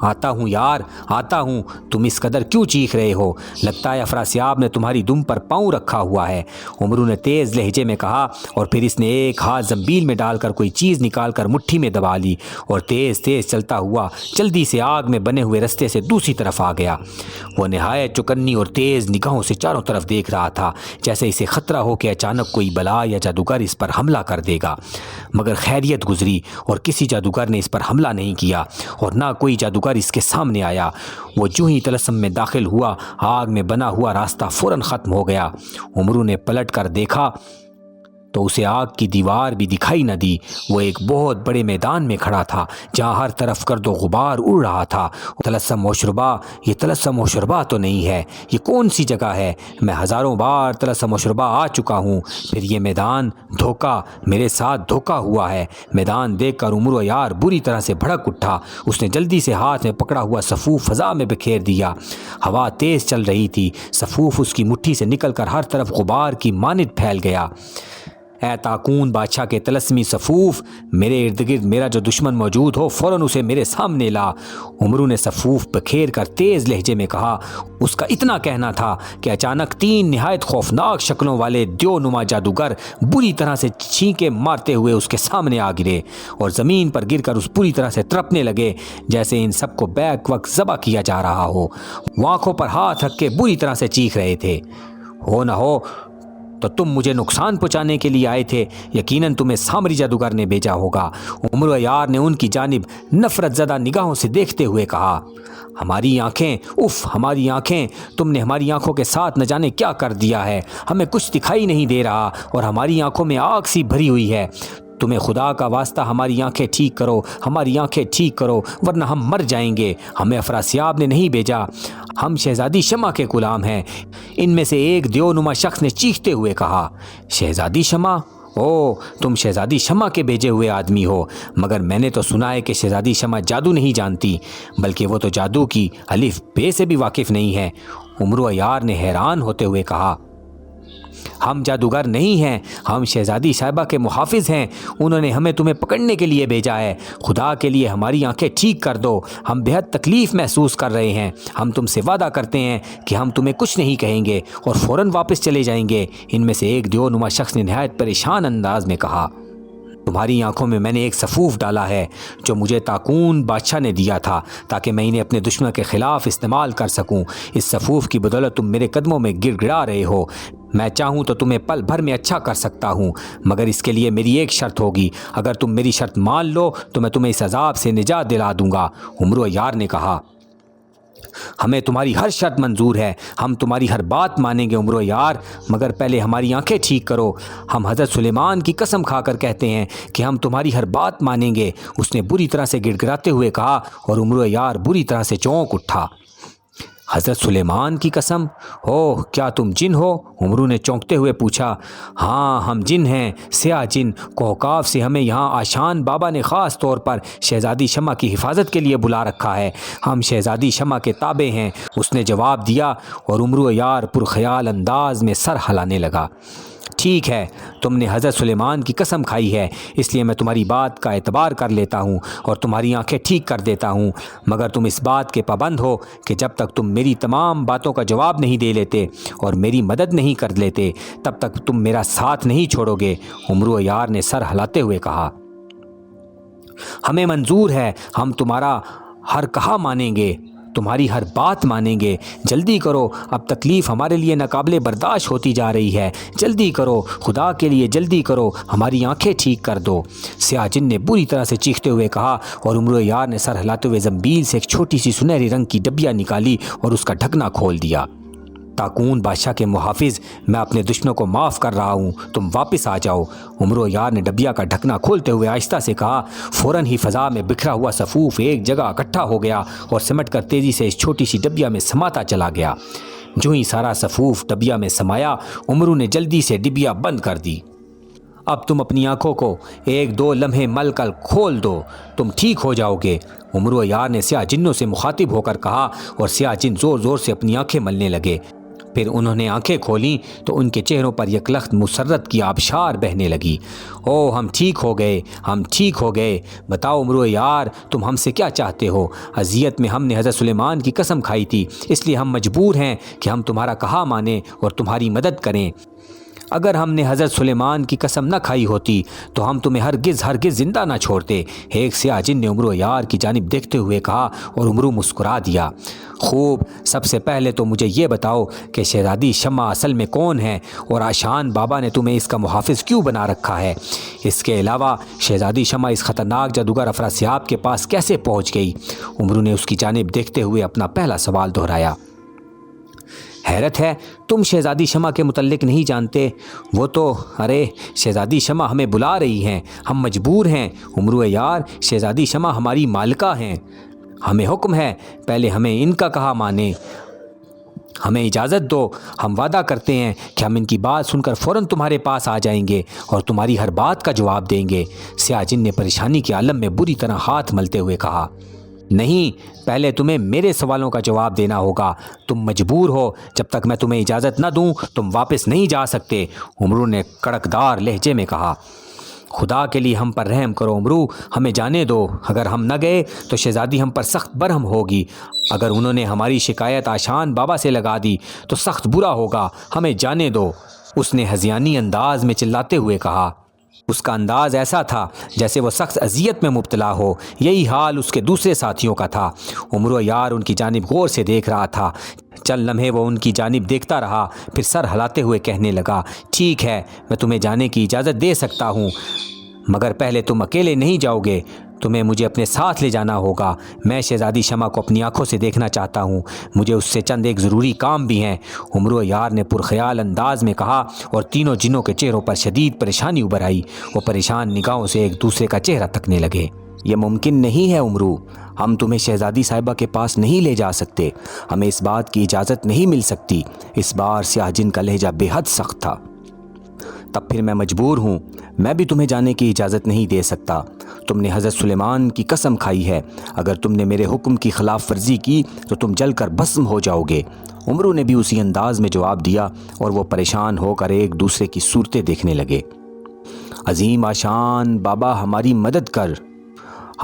آتا ہوں یار، آتا ہوں، تم اس قدر کیوں چیخ رہے ہو؟ لگتا ہے افراسیاب نے تمہاری دم پر پاؤں رکھا ہوا ہے، عمرو نے تیز لہجے میں کہا، اور پھر اس نے ایک ہاتھ زنبیل میں ڈال کر کوئی چیز نکال کر مٹھی میں دبا لی اور تیز تیز چلتا ہوا جلدی سے آگ میں بنے ہوئے رستے سے دوسری طرف آ گیا۔ وہ نہایت چوکنی اور تیز نگاہوں سے چاروں طرف دیکھ رہا تھا، جیسے اسے خطرہ ہو کہ اچانک کوئی بلا یا جادوگر اس پر حملہ کر دے گا، مگر خیریت گزری اور کسی جادوگر نے اس پر حملہ نہیں کیا اور نہ کوئی جادوگر اس کے سامنے آیا۔ وہ جو ہی طلسم میں داخل ہوا، آگ میں بنا ہوا راستہ فوراً ختم ہو گیا۔ عمرو نے پلٹ کر دیکھا تو اسے آگ کی دیوار بھی دکھائی نہ دی۔ وہ ایک بہت بڑے میدان میں کھڑا تھا جہاں ہر طرف گرد و غبار اڑ رہا تھا۔ طلسم و شربا، یہ طلسم و شربا تو نہیں ہے، یہ کون سی جگہ ہے؟ میں ہزاروں بار طلسم و شربا آ چکا ہوں، پھر یہ میدان، دھوکہ، میرے ساتھ دھوکہ ہوا ہے۔ میدان دیکھ کر عمرو یار بری طرح سے بھڑک اٹھا۔ اس نے جلدی سے ہاتھ میں پکڑا ہوا سفوف فضا میں بکھیر دیا۔ ہوا تیز چل رہی تھی، سفوف اس کی مٹھی سے نکل کر ہر طرف غبار کی مانند پھیل گیا۔ اے تاکون بادشاہ کے طلسمی سفوف، میرے ارد گرد میرا جو دشمن موجود ہو فوراً اسے میرے سامنے لا، عمرو نے سفوف بکھیر کر تیز لہجے میں کہا۔ اس کا اتنا کہنا تھا کہ اچانک تین نہایت خوفناک شکلوں والے دیو نما جادوگر بری طرح سے چھینکیں مارتے ہوئے اس کے سامنے آ گرے اور زمین پر گر کر اس بری طرح سے تڑپنے لگے جیسے ان سب کو بیک وقت ذبح کیا جا رہا ہو۔ وہ آنکھوں پر ہاتھ رکھ کے بری طرح سے چیخ رہے تھے۔ ہو نہ ہو تو تم مجھے نقصان پہنچانے کے لیے آئے تھے، یقیناً تمہیں سامری جادوگر نے بھیجا ہوگا۔ عمرو یار نے ان کی جانب نفرت زدہ نگاہوں سے دیکھتے ہوئے کہا۔ ہماری آنکھیں، اف ہماری آنکھیں، تم نے ہماری آنکھوں کے ساتھ نہ جانے کیا کر دیا ہے، ہمیں کچھ دکھائی نہیں دے رہا اور ہماری آنکھوں میں آگ سی بھری ہوئی ہے۔ تمہیں خدا کا واسطہ ہماری آنکھیں ٹھیک کرو، ہماری آنکھیں ٹھیک کرو، ورنہ ہم مر جائیں گے۔ ہمیں افراسیاب نے نہیں بھیجا، ہم شہزادی شمع کے غلام ہیں، ان میں سے ایک دیو نما شخص نے چیختے ہوئے کہا۔ شہزادی شمع؟ او، تم شہزادی شمع کے بھیجے ہوئے آدمی ہو، مگر میں نے تو سنا ہے کہ شہزادی شمع جادو نہیں جانتی، بلکہ وہ تو جادو کی الف بے سے بھی واقف نہیں ہے۔ عمرو یار نے حیران ہوتے ہوئے کہا۔ ہم جادوگر نہیں ہیں، ہم شہزادی صاحبہ کے محافظ ہیں، انہوں نے ہمیں تمہیں پکڑنے کے لیے بھیجا ہے۔ خدا کے لیے ہماری آنکھیں ٹھیک کر دو، ہم بہت تکلیف محسوس کر رہے ہیں۔ ہم تم سے وعدہ کرتے ہیں کہ ہم تمہیں کچھ نہیں کہیں گے اور فوراً واپس چلے جائیں گے۔ ان میں سے ایک دیو نما شخص نے نہایت پریشان انداز میں کہا۔ تمہاری آنکھوں میں میں نے ایک سفوف ڈالا ہے جو مجھے تاکون بادشاہ نے دیا تھا تاکہ میں انہیں اپنے دشمن کے خلاف استعمال کر سکوں۔ اس سفوف کی بدولت تم میرے قدموں میں گر گڑا رہے ہو۔ میں چاہوں تو تمہیں پل بھر میں اچھا کر سکتا ہوں، مگر اس کے لیے میری ایک شرط ہوگی۔ اگر تم میری شرط مان لو تو میں تمہیں اس عذاب سے نجات دلا دوں گا۔ عمرو یار نے کہا۔ ہمیں تمہاری ہر شرط منظور ہے، ہم تمہاری ہر بات مانیں گے عمرو یار، مگر پہلے ہماری آنکھیں ٹھیک کرو۔ ہم حضرت سلیمان کی قسم کھا کر کہتے ہیں کہ ہم تمہاری ہر بات مانیں گے، اس نے بری طرح سے گڑ گڑاتے ہوئے کہا، اور عمرو یار بری طرح سے چونک اٹھا۔ حضرت سلیمان کی قسم؟ اوہ، کیا تم جن ہو؟ عمرو نے چونکتے ہوئے پوچھا۔ ہاں، ہم جن ہیں، سیاہ جن۔ کوہکاف سے ہمیں یہاں آشان بابا نے خاص طور پر شہزادی شمع کی حفاظت کے لیے بلا رکھا ہے، ہم شہزادی شمع کے تابع ہیں، اس نے جواب دیا، اور عمرو یار پرخیال انداز میں سر ہلانے لگا۔ ٹھیک ہے، تم نے حضرت سلیمان کی قسم کھائی ہے، اس لیے میں تمہاری بات کا اعتبار کر لیتا ہوں اور تمہاری آنکھیں ٹھیک کر دیتا ہوں، مگر تم اس بات کے پابند ہو کہ جب تک تم میری تمام باتوں کا جواب نہیں دے لیتے اور میری مدد نہیں کر لیتے تب تک تم میرا ساتھ نہیں چھوڑو گے۔ عمرو یار نے سر ہلاتے ہوئے کہا۔ ہمیں منظور ہے، ہم تمہارا ہر کہا مانیں گے، تمہاری ہر بات مانیں گے، جلدی کرو، اب تکلیف ہمارے لیے ناقابل برداشت ہوتی جا رہی ہے، جلدی کرو، خدا کے لیے جلدی کرو، ہماری آنکھیں ٹھیک کر دو۔ سیاہ جن نے بری طرح سے چیختے ہوئے کہا، اور عمرو یار نے سر ہلاتے ہوئے زنبیل سے ایک چھوٹی سی سنہری رنگ کی ڈبیا نکالی اور اس کا ڈھکنا کھول دیا۔ تاکون بادشاہ کے محافظ، میں اپنے دشمنوں کو معاف کر رہا ہوں، تم واپس آ جاؤ۔ عمرو یار نے ڈبیا کا ڈھکنا کھولتے ہوئے آہستہ سے کہا۔ فوراً ہی فضا میں بکھرا ہوا صفوف ایک جگہ اکٹھا ہو گیا اور سمٹ کر تیزی سے اس چھوٹی سی ڈبیا میں سماتا چلا گیا۔ جو ہی سارا صفوف ڈبیا میں سمایا، عمرو نے جلدی سے ڈبیا بند کر دی۔ اب تم اپنی آنکھوں کو 1-2 لمحے مل کر کھول دو، تم ٹھیک ہو جاؤ گے، عمرو یار نے سیاہ جنوں سے مخاطب ہو کر کہا، اور سیاہ جن زور زور سے اپنی آنکھیں ملنے لگے۔ پھر انہوں نے آنکھیں کھولیں تو ان کے چہروں پر یکلخت مسرت کی آبشار بہنے لگی۔ او ہم ٹھیک ہو گئے، ہم ٹھیک ہو گئے، بتاؤ عمرو یار تم ہم سے کیا چاہتے ہو؟ اذیت میں ہم نے حضرت سلیمان کی قسم کھائی تھی، اس لیے ہم مجبور ہیں کہ ہم تمہارا کہا مانیں اور تمہاری مدد کریں۔ اگر ہم نے حضرت سلیمان کی قسم نہ کھائی ہوتی تو ہم تمہیں ہرگز زندہ نہ چھوڑتے، ایک سیاہ جن نے عمرو یار کی جانب دیکھتے ہوئے کہا، اور عمرو مسکرا دیا۔ خوب، سب سے پہلے تو مجھے یہ بتاؤ کہ شہزادی شمع اصل میں کون ہے، اور آشان بابا نے تمہیں اس کا محافظ کیوں بنا رکھا ہے؟ اس کے علاوہ شہزادی شمع اس خطرناک جادوگر افراسیاب کے پاس کیسے پہنچ گئی؟ عمرو نے اس کی جانب دیکھتے ہوئے اپنا پہلا سوال دہرایا۔ حیرت ہے تم شہزادی شمع کے متعلق نہیں جانتے، وہ تو ارے شہزادی شمع ہمیں بلا رہی ہیں، ہم مجبور ہیں عمرو یار، شہزادی شمع ہماری مالکہ ہیں، ہمیں حکم ہے پہلے ہمیں ان کا کہا مانیں، ہمیں اجازت دو، ہم وعدہ کرتے ہیں کہ ہم ان کی بات سن کر فوراً تمہارے پاس آ جائیں گے اور تمہاری ہر بات کا جواب دیں گے۔ سیاہ جن نے پریشانی کے عالم میں بری طرح ہاتھ ملتے ہوئے کہا، نہیں، پہلے تمہیں میرے سوالوں کا جواب دینا ہوگا، تم مجبور ہو، جب تک میں تمہیں اجازت نہ دوں تم واپس نہیں جا سکتے، عمرو نے کڑکدار لہجے میں کہا۔ خدا کے لیے ہم پر رحم کرو عمرو، ہمیں جانے دو، اگر ہم نہ گئے تو شہزادی ہم پر سخت برہم ہوگی، اگر انہوں نے ہماری شکایت آشان بابا سے لگا دی تو سخت برا ہوگا، ہمیں جانے دو، اس نے ہذیانی انداز میں چلاتے ہوئے کہا۔ اس کا انداز ایسا تھا جیسے وہ سخت اذیت میں مبتلا ہو، یہی حال اس کے دوسرے ساتھیوں کا تھا۔ عمرو یار ان کی جانب غور سے دیکھ رہا تھا، چند لمحے وہ ان کی جانب دیکھتا رہا، پھر سر ہلاتے ہوئے کہنے لگا، ٹھیک ہے، میں تمہیں جانے کی اجازت دے سکتا ہوں، مگر پہلے تم اکیلے نہیں جاؤ گے، تمہیں مجھے اپنے ساتھ لے جانا ہوگا، میں شہزادی شمع کو اپنی آنکھوں سے دیکھنا چاہتا ہوں، مجھے اس سے چند ایک ضروری کام بھی ہیں، عمرو یار نے پرخیال انداز میں کہا، اور تینوں جنوں کے چہروں پر شدید پریشانی ابھر آئی، وہ پریشان نگاہوں سے ایک دوسرے کا چہرہ تکنے لگے۔ یہ ممکن نہیں ہے عمرو، ہم تمہیں شہزادی صاحبہ کے پاس نہیں لے جا سکتے، ہمیں اس بات کی اجازت نہیں مل سکتی، اس بار سیاہ جن کا لہجہ بے حد سخت تھا۔ تب پھر میں مجبور ہوں، میں بھی تمہیں جانے کی اجازت نہیں دے سکتا، تم نے حضرت سلیمان کی قسم کھائی ہے، اگر تم نے میرے حکم کی خلاف ورزی کی تو تم جل کر بھسم ہو جاؤ گے، عمرو نے بھی اسی انداز میں جواب دیا، اور وہ پریشان ہو کر ایک دوسرے کی صورتیں دیکھنے لگے۔ عظیم آشان بابا ہماری مدد کر،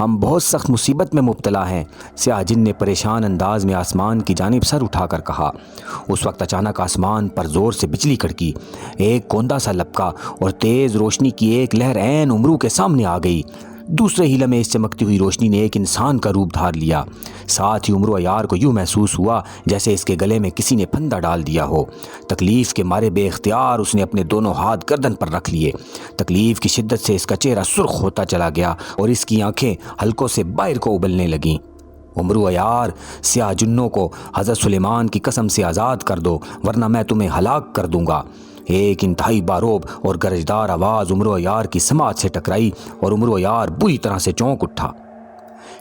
ہم بہت سخت مصیبت میں مبتلا ہیں، سیاہ جن نے پریشان انداز میں آسمان کی جانب سر اٹھا کر کہا۔ اس وقت اچانک آسمان پر زور سے بجلی کڑکی، ایک کوندا سا لپکا اور تیز روشنی کی ایک لہر عین عمرو کے سامنے آ گئی۔ دوسرے ہی لمحے اس چمکتی ہوئی روشنی نے ایک انسان کا روپ دھار لیا، ساتھ ہی عمرو یار کو یوں محسوس ہوا جیسے اس کے گلے میں کسی نے پھندا ڈال دیا ہو۔ تکلیف کے مارے بے اختیار اس نے اپنے دونوں ہاتھ گردن پر رکھ لیے، تکلیف کی شدت سے اس کا چہرہ سرخ ہوتا چلا گیا اور اس کی آنکھیں حلقوں سے باہر کو ابلنے لگیں۔ عمرو یار، سیاہ جنوں کو حضرت سلیمان کی قسم سے آزاد کر دو ورنہ میں تمہیں ہلاک کر دوں گا۔ ایک انتہائی باروب اور گرجدار آواز عمرو یار کی سماعت سے ٹکرائی اور عمرو یار بری طرح سے چونک اٹھا۔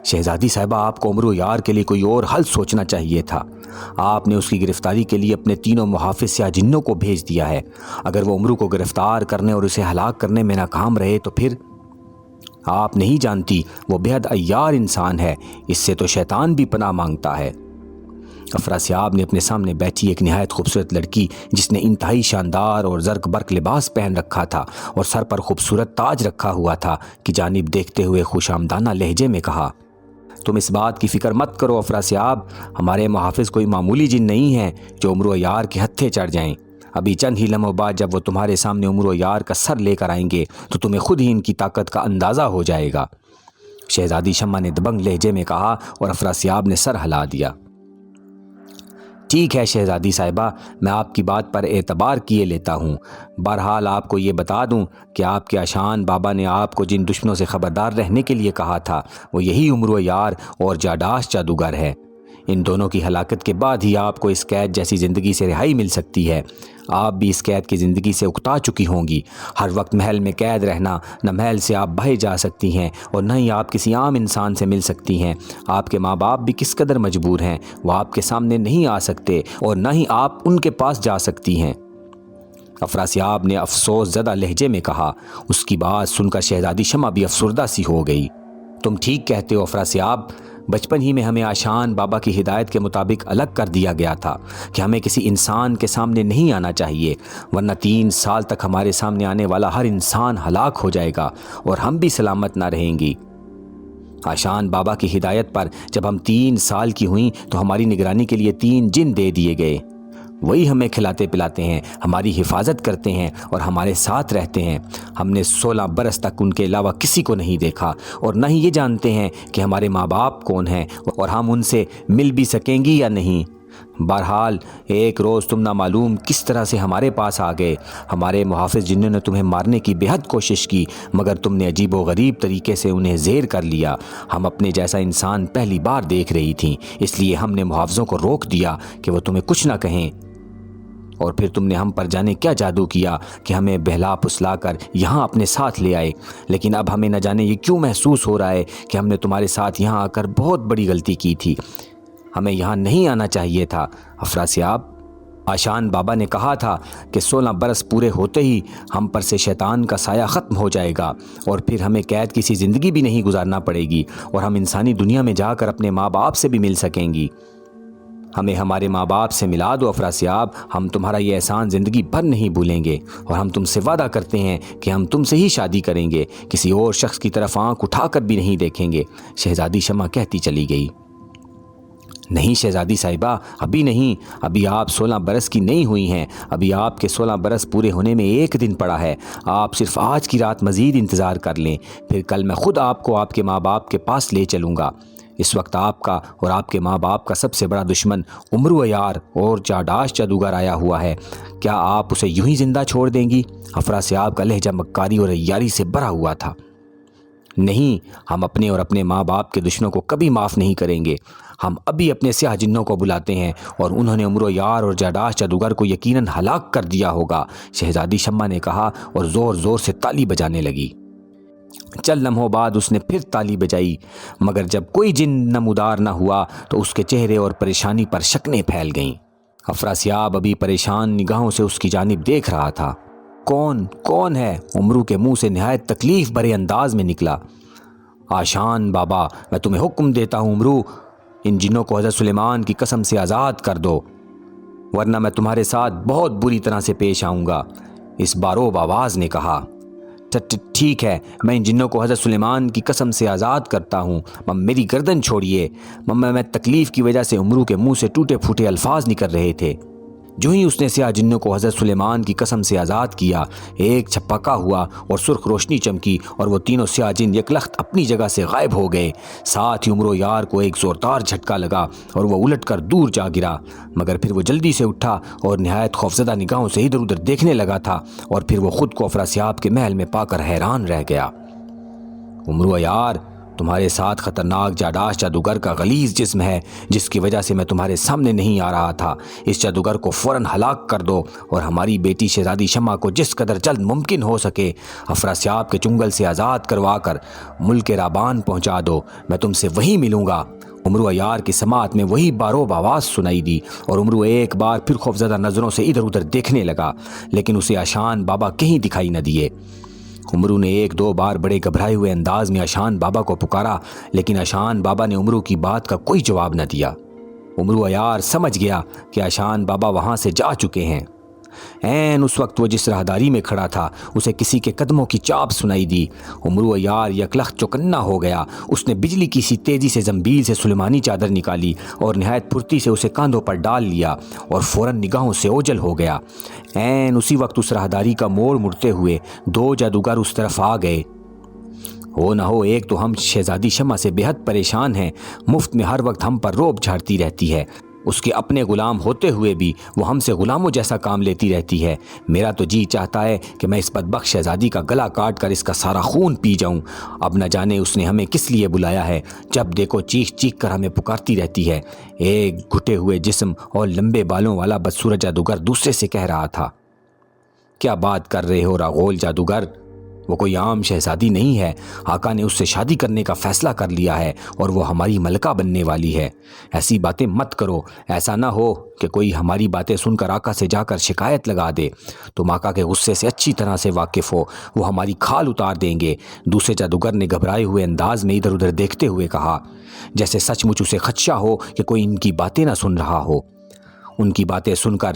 شہزادی صاحبہ، آپ کو عمرو یار کے لیے کوئی اور حل سوچنا چاہیے تھا، آپ نے اس کی گرفتاری کے لیے اپنے تینوں محافظ سیاہ جنوں کو بھیج دیا ہے، اگر وہ عمرو کو گرفتار کرنے اور اسے ہلاک کرنے میں ناکام رہے تو پھر؟ آپ نہیں جانتی وہ بے حد عیار انسان ہے، اس سے تو شیطان بھی پناہ مانگتا ہے۔ افراسیاب نے اپنے سامنے بیٹھی ایک نہایت خوبصورت لڑکی جس نے انتہائی شاندار اور زرق برق لباس پہن رکھا تھا اور سر پر خوبصورت تاج رکھا ہوا تھا کی جانب دیکھتے ہوئے خوش آمدانہ لہجے میں کہا، تم اس بات کی فکر مت کرو افراسیاب، ہمارے محافظ کوئی معمولی جن نہیں ہیں جو عمرو یار کے ہتھے چڑھ جائیں، ابھی چند ہی لمحوں بعد جب وہ تمہارے سامنے عمرو یار کا سر لے کر آئیں گے تو تمہیں خود ہی ان کی طاقت کا اندازہ ہو جائے گا، شہزادی شمع نے دبنگ لہجے میں کہا اور افراسیاب نے سر ہلا دیا۔ ٹھیک ہے شہزادی صاحبہ، میں آپ کی بات پر اعتبار کیے لیتا ہوں۔ بہرحال آپ کو یہ بتا دوں کہ آپ کے آشان بابا نے آپ کو جن دشمنوں سے خبردار رہنے کے لیے کہا تھا وہ یہی امرو یار اور جاداش جادوگر ہے۔ ان دونوں کی ہلاکت کے بعد ہی آپ کو اس قید جیسی زندگی سے رہائی مل سکتی ہے۔ آپ بھی اس قید کی زندگی سے اکتا چکی ہوں گی۔ ہر وقت محل میں قید رہنا، نہ محل سے آپ باہر جا سکتی ہیں اور نہ ہی آپ کسی عام انسان سے مل سکتی ہیں۔ آپ کے ماں باپ بھی کس قدر مجبور ہیں، وہ آپ کے سامنے نہیں آ سکتے اور نہ ہی آپ ان کے پاس جا سکتی ہیں۔ افراسیاب نے افسوس زدہ لہجے میں کہا۔ اس کی بات سن کر شہزادی شمع بھی افسردہ سی ہو گئی۔ تم ٹھیک کہتے ہو افراسیاب، بچپن ہی میں ہمیں آشان بابا کی ہدایت کے مطابق الگ کر دیا گیا تھا کہ ہمیں کسی انسان کے سامنے نہیں آنا چاہیے، ورنہ 3 سال تک ہمارے سامنے آنے والا ہر انسان ہلاک ہو جائے گا اور ہم بھی سلامت نہ رہیں گی۔ آشان بابا کی ہدایت پر جب ہم 3 سال کی ہوئیں تو ہماری نگرانی کے لیے 3 جن دے دیے گئے۔ وہی ہمیں کھلاتے پلاتے ہیں، ہماری حفاظت کرتے ہیں اور ہمارے ساتھ رہتے ہیں۔ ہم نے 16 برس تک ان کے علاوہ کسی کو نہیں دیکھا اور نہ ہی یہ جانتے ہیں کہ ہمارے ماں باپ کون ہیں اور ہم ان سے مل بھی سکیں گی یا نہیں۔ بہرحال ایک روز تم نامعلوم کس طرح سے ہمارے پاس آ گئے۔ ہمارے محافظ جنوں نے تمہیں مارنے کی بے حد کوشش کی، مگر تم نے عجیب و غریب طریقے سے انہیں زیر کر لیا۔ ہم اپنے جیسا انسان پہلی بار دیکھ رہی تھیں، اس لیے ہم نے محافظوں کو روک دیا کہ وہ تمہیں کچھ نہ کہیں، اور پھر تم نے ہم پر جانے کیا جادو کیا کہ ہمیں بہلا پسلا کر یہاں اپنے ساتھ لے آئے۔ لیکن اب ہمیں نہ جانے یہ کیوں محسوس ہو رہا ہے کہ ہم نے تمہارے ساتھ یہاں آ کر بہت بڑی غلطی کی تھی۔ ہمیں یہاں نہیں آنا چاہیے تھا۔ افراسیاب، آشان بابا نے کہا تھا کہ 16 برس پورے ہوتے ہی ہم پر سے شیطان کا سایہ ختم ہو جائے گا اور پھر ہمیں قید کسی زندگی بھی نہیں گزارنا پڑے گی اور ہم انسانی دنیا میں جا کر اپنے ماں باپ سے بھی مل سکیں گی۔ ہمیں ہمارے ماں باپ سے ملا دو افراسیاب، ہم تمہارا یہ احسان زندگی بھر نہیں بھولیں گے اور ہم تم سے وعدہ کرتے ہیں کہ ہم تم سے ہی شادی کریں گے، کسی اور شخص کی طرف آنکھ اٹھا کر بھی نہیں دیکھیں گے۔ شہزادی شمع کہتی چلی گئی۔ نہیں شہزادی صاحبہ، ابھی نہیں، ابھی آپ 16 برس کی نہیں ہوئی ہیں، ابھی آپ کے 16 برس پورے ہونے میں 1 دن پڑا ہے۔ آپ صرف آج کی رات مزید انتظار کر لیں، پھر کل میں خود آپ کو آپ کے ماں باپ کے پاس لے چلوں گا۔ اس وقت آپ کا اور آپ کے ماں باپ کا سب سے بڑا دشمن امرو یار اور جاداش جادوگر آیا ہوا ہے۔ کیا آپ اسے یوں ہی زندہ چھوڑ دیں گی؟ افراسیاب کا لہجہ مکاری اور عیاری سے بھرا ہوا تھا۔ نہیں، ہم اپنے اور اپنے ماں باپ کے دشمنوں کو کبھی معاف نہیں کریں گے۔ ہم ابھی اپنے سیاہ جنوں کو بلاتے ہیں اور انہوں نے امرو یار اور جاداش جادوگر کو یقیناً ہلاک کر دیا ہوگا، شہزادی شمع نے کہا اور زور زور سے تالی بجانے لگی۔ چند لمحوں بعد اس نے پھر تالی بجائی، مگر جب کوئی جن نمودار نہ ہوا تو اس کے چہرے اور پریشانی پر شکنیں پھیل گئیں۔ افراسیاب ابھی پریشان نگاہوں سے اس کی جانب دیکھ رہا تھا۔ کون ہے؟ امرو کے منہ سے نہایت تکلیف بھرے انداز میں نکلا۔ آشان بابا، میں تمہیں حکم دیتا ہوں امرو، ان جنوں کو حضرت سلیمان کی قسم سے آزاد کر دو، ورنہ میں تمہارے ساتھ بہت بری طرح سے پیش آؤں گا، اس باروب آواز نے کہا۔ ٹھیک ہے، میں ان جنوں کو حضرت سلیمان کی قسم سے آزاد کرتا ہوں، میری گردن چھوڑیے۔ میں تکلیف کی وجہ سے امرو کے منہ سے ٹوٹے پھوٹے الفاظ نکل رہے تھے۔ جو ہی اس نے سیاہ جنوں کو حضرت سلیمان کی قسم سے آزاد کیا، ایک چھپکا ہوا اور سرخ روشنی چمکی اور وہ تینوں سیاہ جن یکلخت اپنی جگہ سے غائب ہو گئے۔ ساتھ ہی امرو یار کو ایک زوردار جھٹکا لگا اور وہ الٹ کر دور جا گرا، مگر پھر وہ جلدی سے اٹھا اور نہایت خوفزدہ نگاہوں سے ادھر ادھر دیکھنے لگا تھا، اور پھر وہ خود کو افراسیاب کے محل میں پا کر حیران رہ گیا۔ امرو یار، تمہارے ساتھ خطرناک جاداش جادوگر کا غلیظ جسم ہے، جس کی وجہ سے میں تمہارے سامنے نہیں آ رہا تھا۔ اس جادوگر کو فوراً ہلاک کر دو اور ہماری بیٹی شہزادی شمع کو جس قدر جلد ممکن ہو سکے افراسیاب کے چنگل سے آزاد کروا کر ملک رابان پہنچا دو۔ میں تم سے وہیں ملوں گا۔ امرو یار کی سماعت میں وہی باروب آواز سنائی دی اور امرو ایک بار پھر خوفزدہ نظروں سے ادھر ادھر دیکھنے لگا، لیکن اسے آشان بابا کہیں دکھائی نہ دیے۔ امرو نے 1-2 بار بڑے گھبرائے ہوئے انداز میں آشان بابا کو پکارا، لیکن آشان بابا نے امرو کی بات کا کوئی جواب نہ دیا۔ امرو یار سمجھ گیا کہ آشان بابا وہاں سے جا چکے ہیں۔ عین اس وقت وہ جس راہداری میں کھڑا تھا اسے کسی کے قدموں کی چاپ سنائی دی۔ امرو یار یکلخت چوکنا ہو گیا۔ اس نے بجلی کی سی تیزی سے زنبیل سے سلیمانی چادر نکالی اور نہایت پھرتی سے اسے کاندھوں پر ڈال لیا اور فوراً نگاہوں سے اوجھل ہو گیا۔ عین اسی وقت اس راہداری کا موڑ مڑتے ہوئے 2 جادوگر اس طرف آ گئے۔ ہو نہ ہو ایک تو ہم شہزادی شمع سے بے حد پریشان ہیں، مفت میں ہر وقت ہم پر رعب جھاڑتی رہتی ہے، اس کے اپنے غلام ہوتے ہوئے بھی وہ ہم سے غلاموں جیسا کام لیتی رہتی ہے۔ میرا تو جی چاہتا ہے کہ میں اس بدبخت شہزادی کا گلا کاٹ کر اس کا سارا خون پی جاؤں۔ اب نہ جانے اس نے ہمیں کس لیے بلایا ہے، جب دیکھو چیخ چیخ کر ہمیں پکارتی رہتی ہے۔ ایک گھٹے ہوئے جسم اور لمبے بالوں والا بدصورت جادوگر دوسرے سے کہہ رہا تھا۔ کیا بات کر رہے ہو راغول جادوگر، وہ کوئی عام شہزادی نہیں ہے، آقا نے اس سے شادی کرنے کا فیصلہ کر لیا ہے اور وہ ہماری ملکہ بننے والی ہے۔ ایسی باتیں مت کرو، ایسا نہ ہو کہ کوئی ہماری باتیں سن کر آقا سے جا کر شکایت لگا دے۔ تم آقا کے غصے سے اچھی طرح سے واقف ہو، وہ ہماری کھال اتار دیں گے۔ دوسرے جادوگر نے گھبرائے ہوئے انداز میں ادھر ادھر دیکھتے ہوئے کہا، جیسے سچ مچ اسے خدشہ ہو کہ کوئی ان کی باتیں نہ سن رہا ہو۔ ان کی باتیں سن کر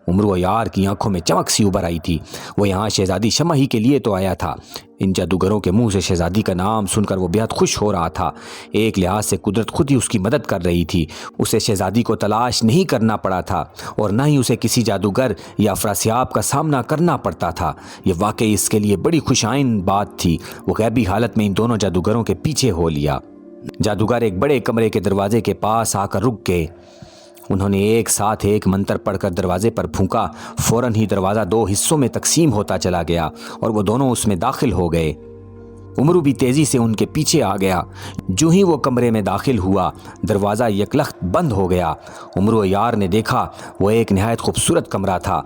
عمرو یار کی آنکھوں میں چمک سی ابھر آئی تھی۔ وہ یہاں شہزادی شمع ہی کے لیے تو آیا تھا۔ ان جادوگروں کے منہ سے شہزادی کا نام سن کر وہ بہت خوش ہو رہا تھا۔ ایک لحاظ سے قدرت خود ہی اس کی مدد کر رہی تھی۔ اسے شہزادی کو تلاش نہیں کرنا پڑا تھا اور نہ ہی اسے کسی جادوگر یا افراسیاب کا سامنا کرنا پڑتا تھا۔ یہ واقعی اس کے لیے بڑی خوشائن بات تھی۔ وہ غیبی حالت میں ان دونوں جادوگروں کے پیچھے ہو لیا۔ جادوگر ایک بڑے کمرے کے دروازے کے پاس آ کر رک گئے۔ انہوں نے ایک ساتھ ایک منتر پڑھ کر دروازے پر پھونکا۔ فوراً ہی دروازہ دو حصوں میں تقسیم ہوتا چلا گیا اور وہ دونوں اس میں داخل ہو گئے۔ عمرو بھی تیزی سے ان کے پیچھے آ گیا۔ جو ہی وہ کمرے میں داخل ہوا، دروازہ یکلخت بند ہو گیا۔ عمرو یار نے دیکھا وہ ایک نہایت خوبصورت کمرہ تھا۔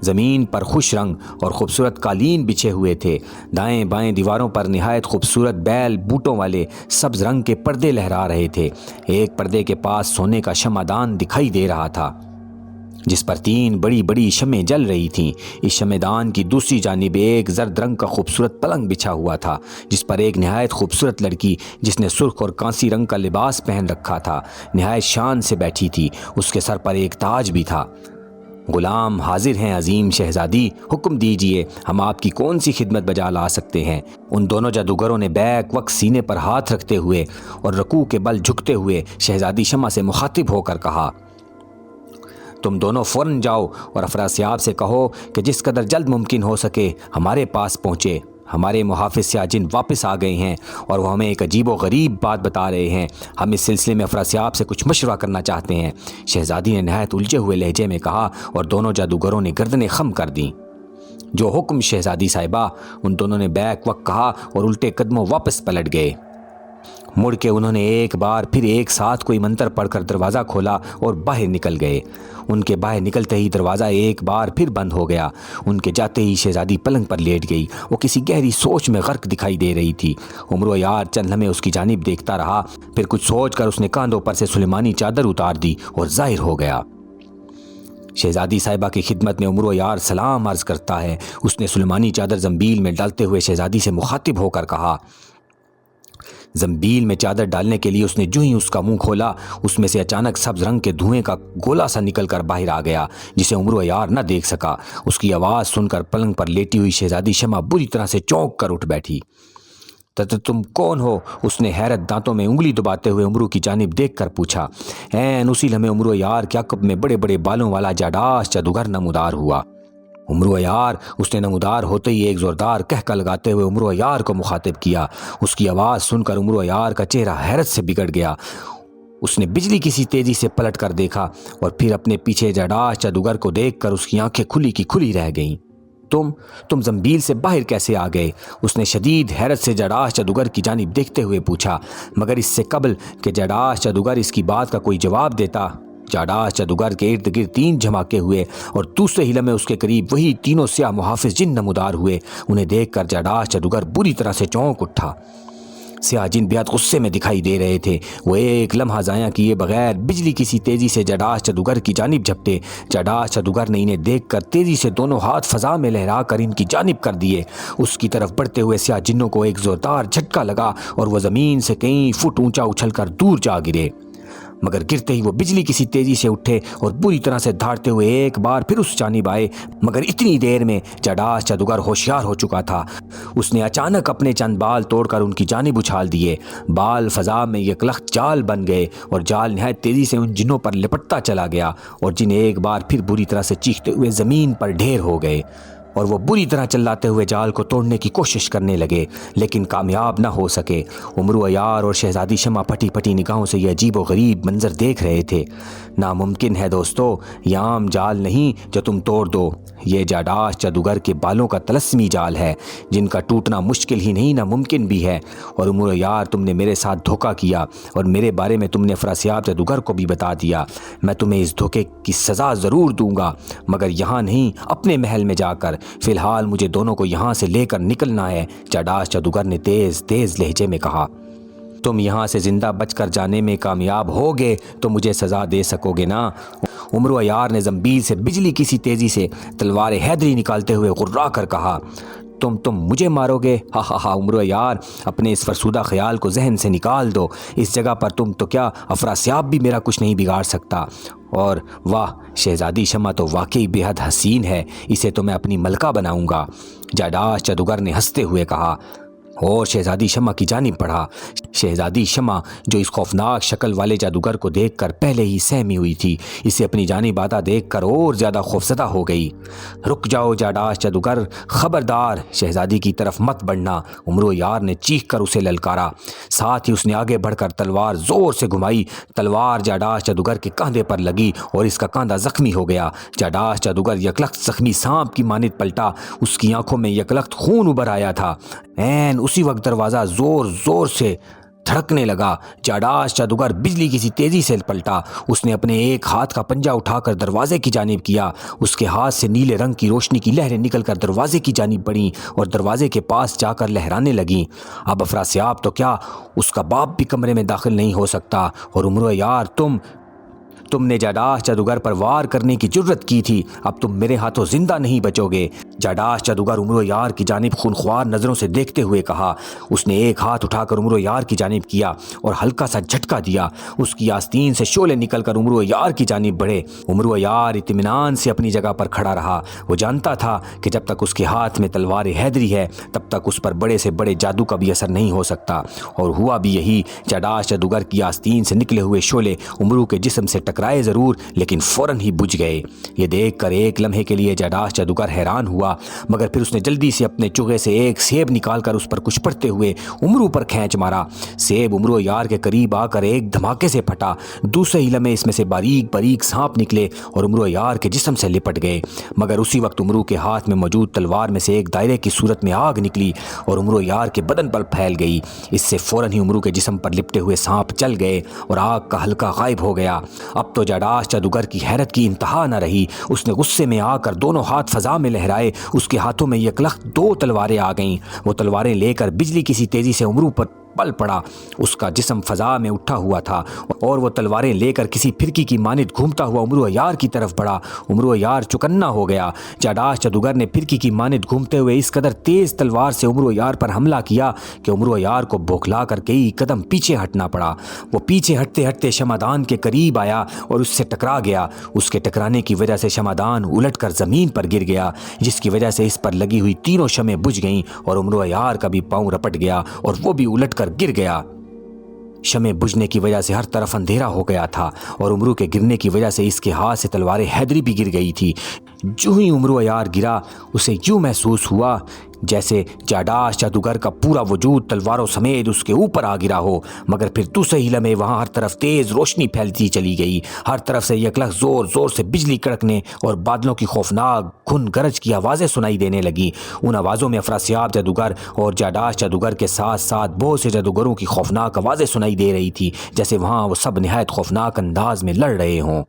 زمین پر خوش رنگ اور خوبصورت قالین بچھے ہوئے تھے۔ دائیں بائیں دیواروں پر نہایت خوبصورت بیل بوٹوں والے سبز رنگ کے پردے لہرا رہے تھے۔ ایک پردے کے پاس سونے کا شمعدان دکھائی دے رہا تھا جس پر 3 بڑی بڑی شمعیں جل رہی تھیں۔ اس شمعدان کی دوسری جانب ایک زرد رنگ کا خوبصورت پلنگ بچھا ہوا تھا جس پر ایک نہایت خوبصورت لڑکی جس نے سرخ اور کانسی رنگ کا لباس پہن رکھا تھا نہایت شان سے بیٹھی تھی۔ اس کے سر پر ایک تاج بھی تھا۔ غلام حاضر ہیں عظیم شہزادی، حکم دیجئے، ہم آپ کی کون سی خدمت بجا لا سکتے ہیں؟ ان دونوں جادوگروں نے بیک وقت سینے پر ہاتھ رکھتے ہوئے اور رکوع کے بل جھکتے ہوئے شہزادی شمع سے مخاطب ہو کر کہا، تم دونوں فوراً جاؤ اور افراسیاب سے کہو کہ جس قدر جلد ممکن ہو سکے ہمارے پاس پہنچے۔ ہمارے محافظ سیاجن واپس آ گئے ہیں اور وہ ہمیں ایک عجیب و غریب بات بتا رہے ہیں۔ ہم اس سلسلے میں افراسیاب سے کچھ مشورہ کرنا چاہتے ہیں۔ شہزادی نے نہایت الجھے ہوئے لہجے میں کہا اور دونوں جادوگروں نے گردنیں خم کر دیں۔ جو حکم شہزادی صاحبہ، ان دونوں نے بیک وقت کہا اور الٹے قدموں واپس پلٹ گئے۔ مڑ کے انہوں نے ایک بار پھر ایک ساتھ کوئی منتر پڑھ کر دروازہ کھولا اور باہر نکل گئے۔ ان کے باہر نکلتے ہی دروازہ ایک بار پھر بند ہو گیا۔ ان کے جاتے ہی شہزادی پلنگ پر لیٹ گئی۔ وہ کسی گہری سوچ میں غرق دکھائی دے رہی تھی۔ عمرو یار چند لمحے اس کی جانب دیکھتا رہا، پھر کچھ سوچ کر اس نے کاندھوں پر سے سلیمانی چادر اتار دی اور ظاہر ہو گیا۔ شہزادی صاحبہ کی خدمت میں عمرو یار سلام عرض کرتا ہے۔ اس نے سلیمانی چادر زنبیل میں ڈالتے ہوئے شہزادی سے مخاطب ہو کر کہا۔ زنبیل میں چادر ڈالنے کے لیے اس نے جو ہی اس کا منہ کھولا، اس میں سے اچانک سبز رنگ کے دھوئیں کا گولا سا نکل کر باہر آ گیا جسے عمرو یار نہ دیکھ سکا۔ اس کی آواز سن کر پلنگ پر لیٹی ہوئی شہزادی شمع بری طرح سے چونک کر اٹھ بیٹھی۔ تم کون ہو؟ اس نے حیرت دانتوں میں انگلی دباتے ہوئے عمرو کی جانب دیکھ کر پوچھا۔ اسی لمحے عمرو یار کے عقب میں بڑے بڑے بالوں والا جاڈاس جادوگر نمودار ہوا۔ عمرو یار، اس نے نمودار ہوتے ہی ایک زوردار کہکا لگاتے ہوئے عمرو یار کو مخاطب کیا۔ اس کی آواز سن کر عمرو یار کا چہرہ حیرت سے بگڑ گیا۔ اس نے بجلی کی سی تیزی سے پلٹ کر دیکھا اور پھر اپنے پیچھے جاڈاس جادوگر کو دیکھ کر اس کی آنکھیں کھلی کی کھلی رہ گئیں۔ تم زنبیل سے باہر کیسے آ گئے؟ اس نے شدید حیرت سے جاڈاس جادوگر کی جانب دیکھتے ہوئے پوچھا، مگر اس سے قبل کہ جاڈاس جادوگر اس کی بات کا کوئی جواب دیتا، جاڈاس جادوگر کے ارد گرد 3 دھماکے ہوئے اور دوسرے ہی لمحے اس کے قریب وہی 3 سیاہ محافظ جن نمودار ہوئے۔ انہیں دیکھ کر جاڈاس جادوگر بری طرح سے چونک اٹھا۔ سیاہ جن بہت غصے میں دکھائی دے رہے تھے۔ وہ ایک لمحہ ضائع کیے بغیر بجلی کی سی تیزی سے جاڈاس جادوگر کی جانب جھپٹے۔ جاڈاس جادوگر نے انہیں دیکھ کر تیزی سے دونوں ہاتھ فضا میں لہرا کر ان کی جانب کر دیے۔ اس کی طرف بڑھتے ہوئے سیاہ جنوں کو ایک زوردار جھٹکا لگا اور وہ زمین سے کئی فٹ اونچا اچھل کر دور جا گرے، مگر گرتے ہی وہ بجلی کی سی تیزی سے اٹھے اور بری طرح سے دھاڑتے ہوئے ایک بار پھر اس جانب آئے، مگر اتنی دیر میں جاڈاس جادوگر ہوشیار ہو چکا تھا۔ اس نے اچانک اپنے چند بال توڑ کر ان کی جانب اچھال دیے۔ بال فضا میں یکلخت جال بن گئے اور جال نہایت تیزی سے ان جنوں پر لپٹتا چلا گیا اور جن ایک بار پھر بری طرح سے چیختے ہوئے زمین پر ڈھیر ہو گئے۔ اور وہ بری طرح چلاتے ہوئے جال کو توڑنے کی کوشش کرنے لگے لیکن کامیاب نہ ہو سکے۔ عمرو عیار اور شہزادی شمع پھٹی پھٹی نگاہوں سے یہ عجیب و غریب منظر دیکھ رہے تھے۔ ناممکن ہے دوستو، یہ عام جال نہیں جو تم توڑ دو، یہ جاداش جادوگر کے بالوں کا طلسمی جال ہے جن کا ٹوٹنا مشکل ہی نہیں ناممکن بھی ہے۔ اور عمرو عیار، تم نے میرے ساتھ دھوکہ کیا اور میرے بارے میں تم نے افراسیاب جادوگر کو بھی بتا دیا۔ میں تمہیں اس دھوکے کی سزا ضرور دوں گا، مگر یہاں نہیں، اپنے محل میں جا کر۔ فی الحال مجھے دونوں کو یہاں سے لے کر نکلنا ہے، جاداش جادوگر نے تیز تیز لہجے میں کہا۔ تم یہاں سے زندہ بچ کر جانے میں کامیاب ہوگے تو مجھے سزا دے سکو گے نا؟ عمرو عیار نے زنبیل سے بجلی کی سی تیزی سے تلوار حیدری نکالتے ہوئے غرا کر کہا۔ تم مجھے مارو گے؟ ہا ہا ہا عمرو عیار، اپنے اس فرسودہ خیال کو ذہن سے نکال دو۔ اس جگہ پر تم تو کیا، افراسیاب بھی میرا کچھ نہیں بگاڑ سکتا۔ اور واہ، شہزادی شمع تو واقعی بے حد حسین ہے، اسے تو میں اپنی ملکہ بناؤں گا، جاداش جادوگر نے ہنستے ہوئے کہا اور شہزادی شمع کی جانب بڑھا۔ شہزادی شمع جو اس خوفناک شکل والے جادوگر کو دیکھ کر پہلے ہی سہمی ہوئی تھی، اسے اپنی جانب آتا دیکھ کر اور زیادہ خوفزدہ ہو گئی۔ رک جاؤ جاداش جادوگر، خبردار شہزادی کی طرف مت بڑھنا، عمرو عیار نے چیخ کر اسے للکارا۔ ساتھ ہی اس نے آگے بڑھ کر تلوار زور سے گھمائی۔ تلوار جاداش جادوگر کے کاندھے پر لگی اور اس کا کاندھا زخمی ہو گیا۔ جاداش جادوگر یکلخت زخمی سانپ کی مانند پلٹا، اس کی آنکھوں میں یکلخت خون ابھر آیا تھا۔ اسی وقت دروازہ زور زور سے دھڑکنے لگا۔ جاداش جادوگر بجلی کی سی تیزی سے پلٹا، اس نے اپنے ایک ہاتھ کا پنجہ اٹھا کر دروازے کی جانب کیا۔ اس کے ہاتھ سے نیلے رنگ کی روشنی کی لہریں نکل کر دروازے کی جانب بڑھیں اور دروازے کے پاس جا کر لہرانے لگیں۔ اب افراسیاب تو کیا، اس کا باپ بھی کمرے میں داخل نہیں ہو سکتا۔ اور عمرو عیار، تم نے جاداش جادوگر پر وار کرنے کی جرت کی تھی، اب تم میرے ہاتھوں زندہ نہیں بچو گے۔ جاداش جادوگر عمرو عیار کی جانب خونخوار نظروں سے دیکھتے ہوئے کہا۔ اس نے ایک ہاتھ اٹھا کر عمرو عیار کی جانب کیا اور ہلکا سا جھٹکا دیا۔ اس کی آستین سے شعلے نکل کر عمرو عیار کی جانب بڑھے۔ عمرو عیار اطمینان سے اپنی جگہ پر کھڑا رہا۔ وہ جانتا تھا کہ جب تک اس کے ہاتھ میں تلوار حیدری ہے تب تک اس پر بڑے سے بڑے جادو کا بھی اثر نہیں ہو سکتا، اور ہوا بھی یہی۔ جاداش جادوگر کی آستین سے نکلے ہوئے شعلے عمرو کے جسم سے ٹکرائے ضرور، لیکن فوراً ہی بجھ گئے۔ یہ دیکھ کر ایک لمحے کے لیے جاداش جادوگر حیران ہوا، مگر پھر اس نے جلدی سے اپنے چوغے سے ایک سیب نکال کر اس پر کچھ پڑتے ہوئے عمرو پر کھینچ مارا۔ سیب عمرو عیار کے قریب آ کر ایک دھماکے سے پھٹا۔ دوسرے ہی لمحے اس میں سے باریک باریک سانپ نکلے اور عمرو عیار کے جسم سے لپٹ گئے، مگر اسی وقت عمرو کے ہاتھ میں موجود تلوار میں سے ایک دائرے کی صورت میں آگ نکلی اور عمرو عیار کے بدن پر پھیل گئی۔ اس سے فوراً ہی عمرو کے جسم پر لپٹے ہوئے سانپ جل گئے اور آگ کا حلقہ غائب ہو گیا۔ اب تو جاداش جادوگر کی حیرت کی انتہا نہ رہی۔ اس نے غصے میں آ کر دونوں ہاتھ فضا میں لہرائے۔ اس کے ہاتھوں میں یکلخت 2 تلواریں آ گئیں۔ وہ تلواریں لے کر بجلی کی سی تیزی سے عمرو پر پل پڑا۔ اس کا جسم فضا میں اٹھا ہوا تھا اور وہ تلواریں لے کر کسی پھرکی کی مانند گھومتا ہوا عمرو عیار کی طرف بڑھا۔ عمرو عیار چکنا ہو گیا۔ جاداش جادوگر نے پھرکی کی مانند گھومتے ہوئے اس قدر تیز تلوار سے عمرو عیار پر حملہ کیا کہ عمرو عیار کو بوکھلا کر کئی قدم پیچھے ہٹنا پڑا۔ وہ پیچھے ہٹتے ہٹتے شمعدان کے قریب آیا اور اس سے ٹکرا گیا۔ اس کے ٹکرانے کی وجہ سے شمعدان الٹ کر زمین پر گر گیا، جس کی وجہ سے اس پر لگی ہوئی تینوں شمعیں بجھ گئیں اور عمرو عیار کا بھی پاؤں رپٹ گیا اور وہ بھی الٹ کر گر گیا۔ شمع بجھنے کی وجہ سے ہر طرف اندھیرا ہو گیا تھا اور عمرو کے گرنے کی وجہ سے اس کے ہاتھ سے تلوار حیدری بھی گر گئی تھی۔ جو ہی عمرو عیار گرا، اسے یوں محسوس ہوا جیسے جاداش جادوگر کا پورا وجود تلواروں سمیت اس کے اوپر آ گرا ہو، مگر پھر دوسرے ہی لمحے وہاں ہر طرف تیز روشنی پھیلتی چلی گئی۔ ہر طرف سے یکلخت زور زور سے بجلی کڑکنے اور بادلوں کی خوفناک گھن گرج کی آوازیں سنائی دینے لگی۔ ان آوازوں میں افراسیاب جادوگر اور جاداش جادوگر کے ساتھ ساتھ بہت سے جادوگروں کی خوفناک آوازیں سنائی دے رہی تھی، جیسے وہاں وہ سب نہایت خوفناک انداز میں لڑ رہے ہوں۔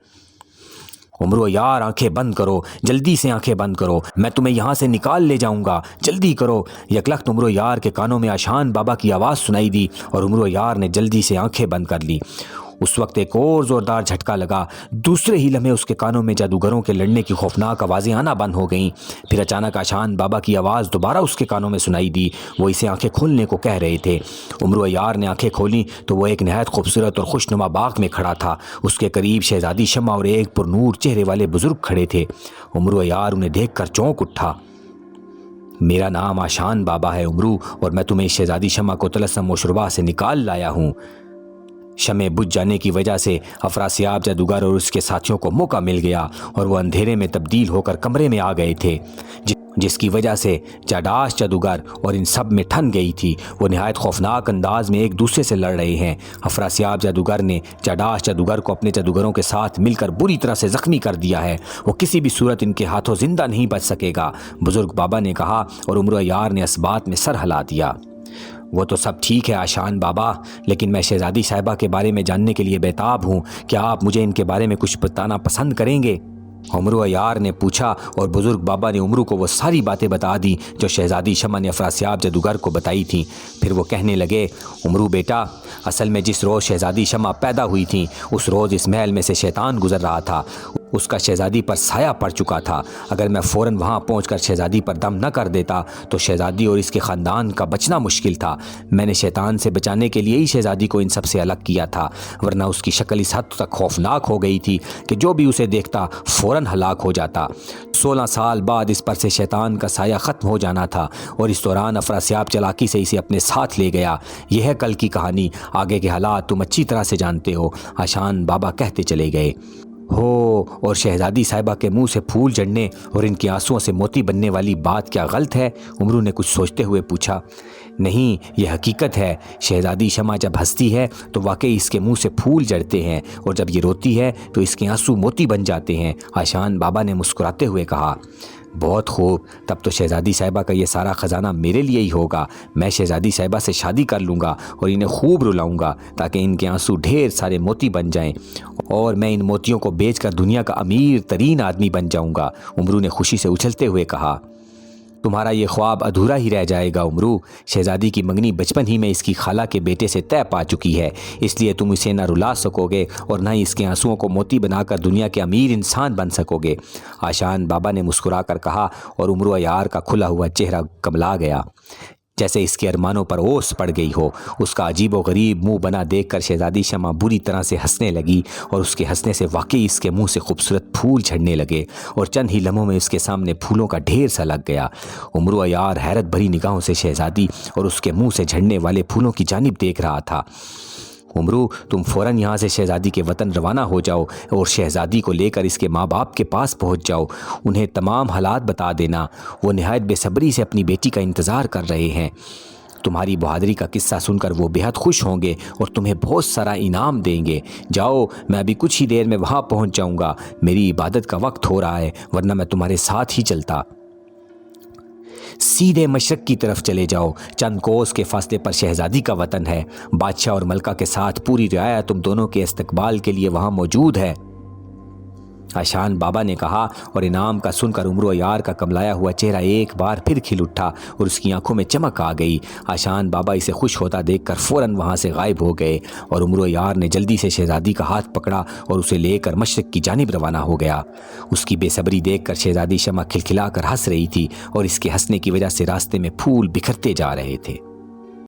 عمرو عیار، آنکھیں بند کرو، جلدی سے آنکھیں بند کرو، میں تمہیں یہاں سے نکال لے جاؤں گا، جلدی کرو۔ یکلخت عمرو عیار کے کانوں میں آشان بابا کی آواز سنائی دی اور عمرو عیار نے جلدی سے آنکھیں بند کر لی۔ اس وقت ایک اور زوردار جھٹکا لگا۔ دوسرے ہی لمحے اس کے کانوں میں جادوگروں کے لڑنے کی خوفناک آوازیں آنا بند ہو گئیں۔ پھر اچانک آشان بابا کی آواز دوبارہ اس کے کانوں میں سنائی دی۔ وہ اسے آنکھیں کھولنے کو کہہ رہے تھے۔ عمرو عیار نے آنکھیں کھولیں تو وہ ایک نہایت خوبصورت اور خوشنما باغ میں کھڑا تھا۔ اس کے قریب شہزادی شمع اور ایک پرنور چہرے والے بزرگ کھڑے تھے۔ عمرو عیار انہیں دیکھ کر چونک اٹھا۔ میرا نام آشان بابا ہے عمرو، اور میں تمہیں شہزادی شمع کو طلسم و شربا سے نکال لایا ہوں۔ شمع بجھ جانے کی وجہ سے افراسیاب جادوگر اور اس کے ساتھیوں کو موقع مل گیا اور وہ اندھیرے میں تبدیل ہو کر کمرے میں آ گئے تھے۔ جس کی وجہ سے چاڈاش جادوگر اور ان سب میں ٹھن گئی تھی۔ وہ نہایت خوفناک انداز میں ایک دوسرے سے لڑ رہے ہیں۔ افراسیاب جادوگر نے چاڈاش جادوگر کو اپنے جادوگروں کے ساتھ مل کر بری طرح سے زخمی کر دیا ہے۔ وہ کسی بھی صورت ان کے ہاتھوں زندہ نہیں بچ سکے گا، بزرگ بابا نے کہا، اور عمرو عیار نے اس بات میں سر ہلا دیا۔ وہ تو سب ٹھیک ہے آشان بابا، لیکن میں شہزادی صاحبہ کے بارے میں جاننے کے لیے بیتاب ہوں۔ کیا آپ مجھے ان کے بارے میں کچھ بتانا پسند کریں گے؟ عمرو عیار نے پوچھا، اور بزرگ بابا نے عمرو کو وہ ساری باتیں بتا دی جو شہزادی شمع نے افراسیاب جادوگر کو بتائی تھیں۔ پھر وہ کہنے لگے، عمرو بیٹا، اصل میں جس روز شہزادی شمع پیدا ہوئی تھیں اس روز اس محل میں سے شیطان گزر رہا تھا۔ اس کا شہزادی پر سایہ پڑ چکا تھا۔ اگر میں فوراً وہاں پہنچ کر شہزادی پر دم نہ کر دیتا تو شہزادی اور اس کے خاندان کا بچنا مشکل تھا۔ میں نے شیطان سے بچانے کے لیے ہی شہزادی کو ان سب سے الگ کیا تھا، ورنہ اس کی شکل اس حد تک خوفناک ہو گئی تھی کہ جو بھی اسے دیکھتا فوراً ہلاک ہو جاتا۔ 16 سال بعد اس پر سے شیطان کا سایہ ختم ہو جانا تھا، اور اس دوران افراسیاب چالاکی سے اسے اپنے ساتھ لے گیا۔ یہ ہے کل کی کہانی، آگے کے حالات تم اچھی طرح سے جانتے ہو، آشان بابا کہتے چلے گئے۔ ہو، اور شہزادی صاحبہ کے منہ سے پھول جھڑنے اور ان کے آنسوؤں سے موتی بننے والی بات کیا غلط ہے؟ عمرو نے کچھ سوچتے ہوئے پوچھا۔ نہیں، یہ حقیقت ہے۔ شہزادی شمع جب ہنستی ہے تو واقعی اس کے منہ سے پھول جھڑتے ہیں، اور جب یہ روتی ہے تو اس کے آنسو موتی بن جاتے ہیں، آشان بابا نے مسکراتے ہوئے کہا۔ بہت خوب، تب تو شہزادی صاحبہ کا یہ سارا خزانہ میرے لیے ہی ہوگا۔ میں شہزادی صاحبہ سے شادی کر لوں گا اور انہیں خوب رلاؤں گا تاکہ ان کے آنسو ڈھیر سارے موتی بن جائیں، اور میں ان موتیوں کو بیچ کر دنیا کا امیر ترین آدمی بن جاؤں گا، عمرو نے خوشی سے اچھلتے ہوئے کہا۔ تمہارا یہ خواب ادھورا ہی رہ جائے گا عمرو۔ شہزادی کی منگنی بچپن ہی میں اس کی خالہ کے بیٹے سے طے پا چکی ہے، اس لیے تم اسے نہ رلا سکو گے اور نہ ہی اس کے آنسوؤں کو موتی بنا کر دنیا کے امیر انسان بن سکو گے، آشان بابا نے مسکرا کر کہا، اور عمرو عیار کا کھلا ہوا چہرہ کملا گیا جیسے اس کے ارمانوں پر اوس پڑ گئی ہو۔ اس کا عجیب و غریب منہ بنا دیکھ کر شہزادی شمع بری طرح سے ہنسنے لگی، اور اس کے ہنسنے سے واقعی اس کے منہ سے خوبصورت پھول جھڑنے لگے، اور چند ہی لمحوں میں اس کے سامنے پھولوں کا ڈھیر سا لگ گیا۔ عمرو عیار حیرت بھری نگاہوں سے شہزادی اور اس کے منہ سے جھڑنے والے پھولوں کی جانب دیکھ رہا تھا۔ عمرو، تم فوراً یہاں سے شہزادی کے وطن روانہ ہو جاؤ اور شہزادی کو لے کر اس کے ماں باپ کے پاس پہنچ جاؤ۔ انہیں تمام حالات بتا دینا، وہ نہایت بے صبری سے اپنی بیٹی کا انتظار کر رہے ہیں۔ تمہاری بہادری کا قصہ سن کر وہ بہت خوش ہوں گے اور تمہیں بہت سارا انعام دیں گے۔ جاؤ، میں ابھی کچھ ہی دیر میں وہاں پہنچ جاؤں گا۔ میری عبادت کا وقت ہو رہا ہے، ورنہ میں تمہارے ساتھ ہی چلتا۔ سیدھے مشرق کی طرف چلے جاؤ، چند کوس کے فاصلے پر شہزادی کا وطن ہے۔ بادشاہ اور ملکہ کے ساتھ پوری رعایا تم دونوں کے استقبال کے لیے وہاں موجود ہے، آشان بابا نے کہا، اور انعام کا سن کر عمرو عیار کا کملایا ہوا چہرہ ایک بار پھر کھل اٹھا اور اس کی آنکھوں میں چمک آ گئی۔ آشان بابا اسے خوش ہوتا دیکھ کر فوراً وہاں سے غائب ہو گئے، اور عمرو عیار نے جلدی سے شہزادی کا ہاتھ پکڑا اور اسے لے کر مشرق کی جانب روانہ ہو گیا۔ اس کی بے صبری دیکھ کر شہزادی شمع کھلکھلا کر ہنس رہی تھی، اور اس کے ہنسنے کی وجہ سے راستے میں پھول بکھرتے جا رہے تھے۔